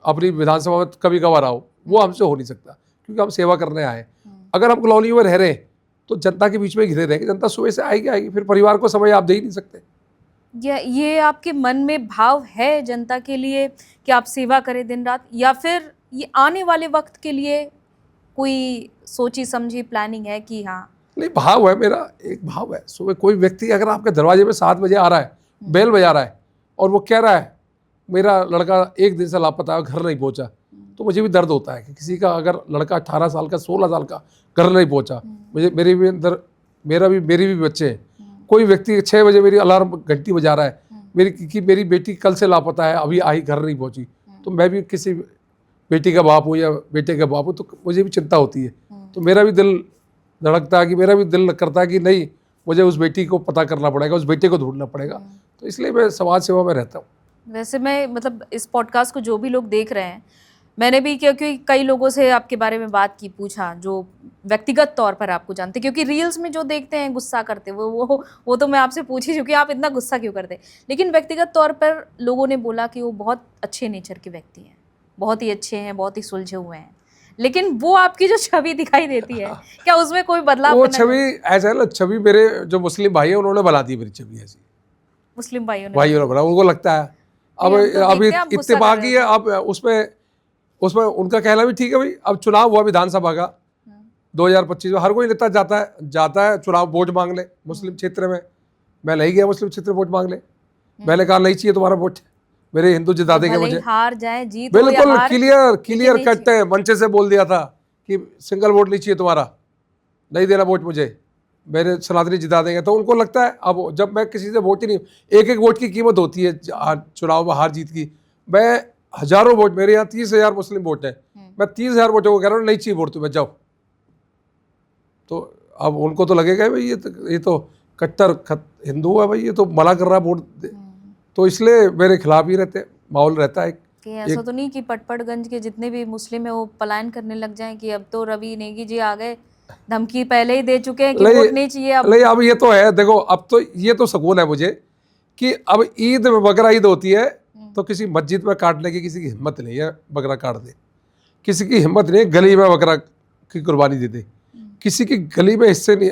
अपनी विधानसभा में कभी कभार आओ, वो हमसे हो नहीं सकता, क्योंकि हम सेवा करने आए। अगर हम कॉलोनी में रह रहे हैं तो जनता के बीच में घिरे रहेंगे, जनता सुबह से आएगी, फिर परिवार को समय आप दे ही नहीं सकते। ये आपके मन में भाव है जनता के लिए कि आप सेवा करें दिन रात, या फिर ये आने वाले वक्त के लिए कोई सोची समझी प्लानिंग है कि हाँ? नहीं, भाव है, मेरा एक भाव है। सुबह कोई व्यक्ति अगर आपके दरवाजे में 7 बजे आ रहा है, बेल बजा रहा है, और वो कह रहा है मेरा लड़का 1 दिन से लापता है, घर नहीं पहुंचा, तो मुझे भी दर्द होता है कि किसी का अगर लड़का 18 साल का, 16 साल का घर नहीं पहुंचा। मेरी भी बच्चे हैं। कोई व्यक्ति 6 बजे मेरी अलार्म घंटी बजा रहा है, मेरी बेटी कल से लापता है, अभी आई, घर नहीं पहुंची, तो मैं भी किसी बेटी का बाप हूँ या बेटे का बाप हूँ, तो मुझे भी चिंता होती है। तो मेरा भी दिल धड़कता है, कि मेरा भी दिल करता है कि नहीं, मुझे उस बेटी को पता करना पड़ेगा, उस बेटे को ढूंढना पड़ेगा। तो इसलिए मैं समाज सेवा में रहता हूँ। वैसे मैं, मतलब इस पॉडकास्ट को जो भी लोग देख रहे हैं, मैंने भी, क्योंकि कई लोगों से आपके बारे में बात की, पूछा जो व्यक्तिगत तौर पर आपको जानते, क्योंकि रील्स में जो देखते हैं गुस्सा करते वो तो मैं आपसे पूछ ही चुकी, आप इतना गुस्सा क्यों करते, लेकिन व्यक्तिगत तौर पर लोगों ने बोला कि वो बहुत अच्छे नेचर के व्यक्ति हैं, बहुत ही अच्छे हैं, बहुत ही सुलझे हुए हैं। लेकिन वो आपकी जो छवि दिखाई देती है, क्या उसमें कोई बदलाव? वो छवि ऐसा है ना, छवि मेरे जो मुस्लिम भाई है उन्होंने बना दी मेरी छवि ऐसी। मुस्लिम भाइयों ने बना, उनको लगता है अभी इत्तेफाकी है। अब उसमें उनका कहना भी ठीक है भाई। अब चुनाव हुआ विधानसभा का 2025 में, हर कोई नेता जाता है चुनाव वोट मांग ले मुस्लिम क्षेत्र में। मैं नहीं गया मुस्लिम क्षेत्र में वोट मांग ले, मैंने कहा नहीं चाहिए तुम्हारा वोट, मेरे हिंदू जिता देंगे मुझे। हार जाए जीत, बिल्कुल क्लियर कट है, मंचे से बोल दिया था कि सिंगल वोट नहीं चाहिए तुम्हारा, नहीं देना वोट मुझे, मेरे सनातनी जिता देंगे। तो उनको लगता है, अब जब मैं किसी से वोट ही नहीं, एक वोट की कीमत होती है चुनाव में हार जीत की। मैं हजारों वोट, मेरे यहाँ 30,000 मुस्लिम वोट है, मैं 30,000 वोटों को कह रहा हूँ नहीं चाहिए वोट तुम्हें, जाओ। तो अब उनको तो लगेगा भाई ये तो कट्टर हिंदू है भाई, ये तो मना कर रहा है वोट दे। तो इसलिए मेरे खिलाफ ही माहौल रहता है। कि ऐसा तो नहीं कि पटपड़गंज के जितने भी मुस्लिम है वो पलायन करने लग जाएं कि अब तो रवि नेगी जी आ गए, धमकी पहले ही दे चुके हैं कि वोट नहीं चाहिए अब। नहीं, अब ये तो है, देखो अब तो ये तो सुकून है मुझे कि अब ईद में बकरा ईद होती है तो किसी मस्जिद में काटने की किसी की हिम्मत नहीं है, बकरा काट दे। किसी की हिम्मत नहीं है गली में बकरा की कुर्बानी दे दे। किसी की गली में हिस्से नहीं,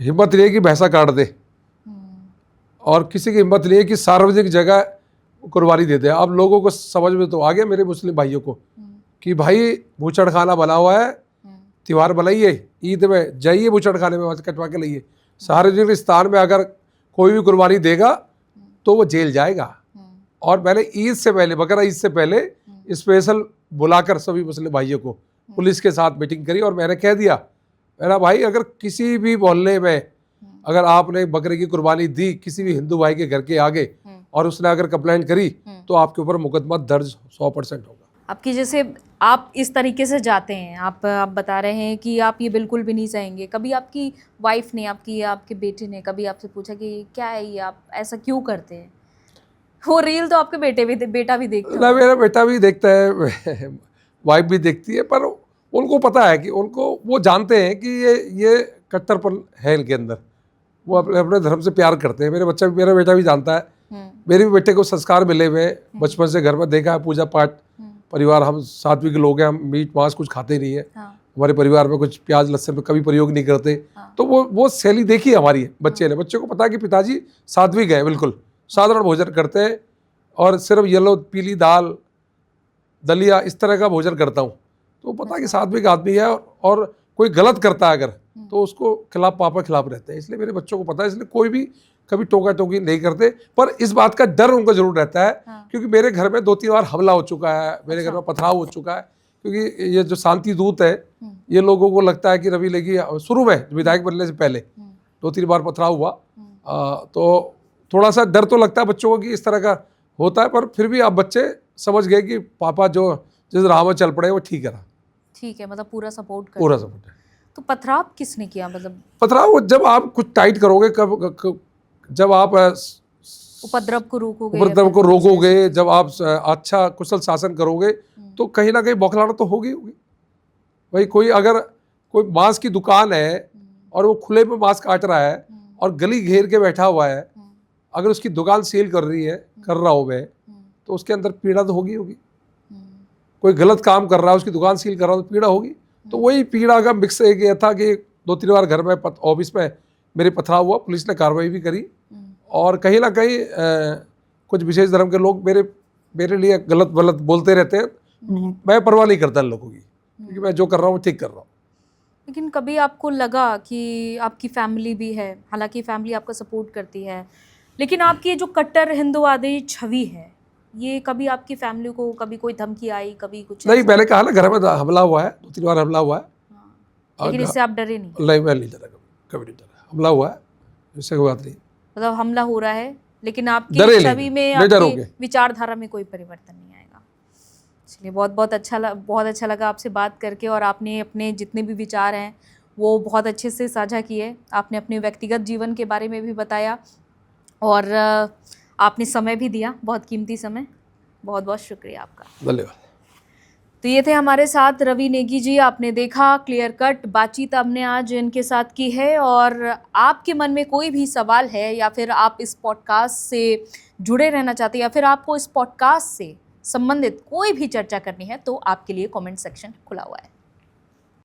हिम्मत नहीं है कि भैंसा काट दे, और किसी की हिम्मत नहीं है कि सार्वजनिक जगह कुर्बानी दे दे। अब लोगों को समझ में तो आ गया, मेरे मुस्लिम भाइयों को, कि भाई भूचड़ खाना बना हुआ है, त्यौहार बनाइए, ईद में जाइए भूचड़ खाने में कटवा के लाइए। सार्वजनिक स्थान में अगर कोई भी कुर्बानी देगा तो वो जेल जाएगा। और मैंने ईद से पहले, बकरा ईद से पहले स्पेशल बुलाकर सभी मुस्लिम भाइयों को पुलिस के साथ मीटिंग करी और मैंने कह दिया, मेरा भाई अगर किसी भी मोहल्ले में अगर आपने बकरे की कुर्बानी दी किसी भी हिंदू भाई के घर के आगे और उसने अगर कंप्लेंट करी तो आपके ऊपर मुकदमा दर्ज 100% होगा। आपकी जैसे आप इस तरीके से जाते हैं, आप बता रहे हैं कि आप ये बिल्कुल भी नहीं चाहेंगे, कभी आपकी वाइफ ने आपके बेटे ने कभी आपसे पूछा कि क्या है ये, आप ऐसा क्यों करते हैं? वो रील तो आपके बेटा भी देखते ना, हो। मेरा बेटा भी देखता है, वाइफ भी देखती है, पर उनको पता है कि वो जानते हैं कि ये कट्टरपन है इनके अंदर, वो अपने अपने धर्म से प्यार करते हैं। मेरा बेटा भी जानता है, मेरे भी बेटे को संस्कार मिले हुए हैं, बचपन से घर में देखा है पूजा पाठ, परिवार हम सात्विक लोग हैं, हम मीट मांस कुछ खाते नहीं है, हमारे परिवार में कुछ प्याज लहसुन पे कभी प्रयोग नहीं करते। तो वो शैली देखी है हमारी है बच्चे को पता है कि पिताजी सात्विक है, बिल्कुल साधारण भोजन करते हैं और सिर्फ येलो पीली दाल दलिया इस तरह का भोजन करता हूँ। तो पता है कि सात्विक आदमी है और कोई गलत करता है अगर तो उसको खिलाफ पापा खिलाफ रहते हैं, इसलिए मेरे बच्चों को पता है, इसलिए कोई भी कभी टोका टोकी नहीं करते। पर इस बात का डर उनको जरूर रहता है क्योंकि मेरे घर में 2-3 बार हमला हो चुका है, मेरे घर में पथराव हो चुका है, क्योंकि ये जो शांति दूत है ये लोगों को लगता है कि रवि नेगी शुरू में विधायक बनने से पहले 2-3 बार पथराव हुआ, तो थोड़ा सा डर तो लगता है बच्चों को कि इस तरह का होता है, पर फिर भी अब बच्चे समझ गए कि पापा जो जिस राह में चल पड़े वो ठीक है, मतलब पूरा सपोर्ट पूरा सपोर्ट है। तो पथराव किसने किया? मतलब पथराव जब आप कुछ टाइट करोगे, जब आप उपद्रव को रोकोगे, जब आप अच्छा कुशल शासन करोगे तो कहीं ना कहीं बौखलाहट तो होगी। भाई कोई मांस की दुकान है और वो खुले में मांस काट रहा है और गली घेर के बैठा हुआ है, अगर उसकी दुकान सील कर रहा हूँ मैं, तो उसके अंदर पीड़ा तो होगी। कोई गलत काम कर रहा है, उसकी दुकान सील कर रहा हो तो पीड़ा होगी। तो वही पीड़ा का मिक्स एक ये था कि 2-3 बार घर में ऑफिस में मेरे पथराव हुआ, पुलिस ने कार्रवाई भी करी और कहीं ना कहीं कुछ विशेष धर्म के लोग मेरे लिए गलत बोलते रहते हैं, मैं परवाह नहीं करता लोगों की, क्योंकि मैं जो कर रहा हूँ ठीक कर रहा हूँ। लेकिन कभी आपको लगा कि आपकी फैमिली भी है, हालांकि फैमिली आपका सपोर्ट करती है, लेकिन आपकी जो कट्टर हिंदुवादी छवि है ये कभी आपकी फैमिली को कभी कोई धमकी आई, कभी कुछ नहीं, मैंने कहा ना घर में हमला हुआ है, 2-3 बार हमला हुआ है। लेकिन इससे आप डरे नहीं? नहीं, मैं नहीं डरा, कभी नहीं डरा। हमला हुआ है, इससे कोई बात नहीं। मतलब हमला हो रहा है लेकिन आपकी छवि में, आपकी विचारधारा में कोई परिवर्तन नहीं आएगा। इसलिए बहुत अच्छा लगा आपसे बात करके, और आपने अपने जितने भी विचार हैं वो बहुत अच्छे से साझा किए। आपने अपने व्यक्तिगत जीवन के बारे में भी बताया और आपने समय भी दिया, बहुत कीमती समय। बहुत बहुत शुक्रिया आपका, धन्यवाद। तो ये थे हमारे साथ रवि नेगी जी। आपने देखा क्लियर कट बातचीत हमने आज इनके साथ की है, और आपके मन में कोई भी सवाल है या फिर आप इस पॉडकास्ट से जुड़े रहना चाहते हैं या फिर आपको इस पॉडकास्ट से संबंधित कोई भी चर्चा करनी है तो आपके लिए कमेंट सेक्शन खुला हुआ है।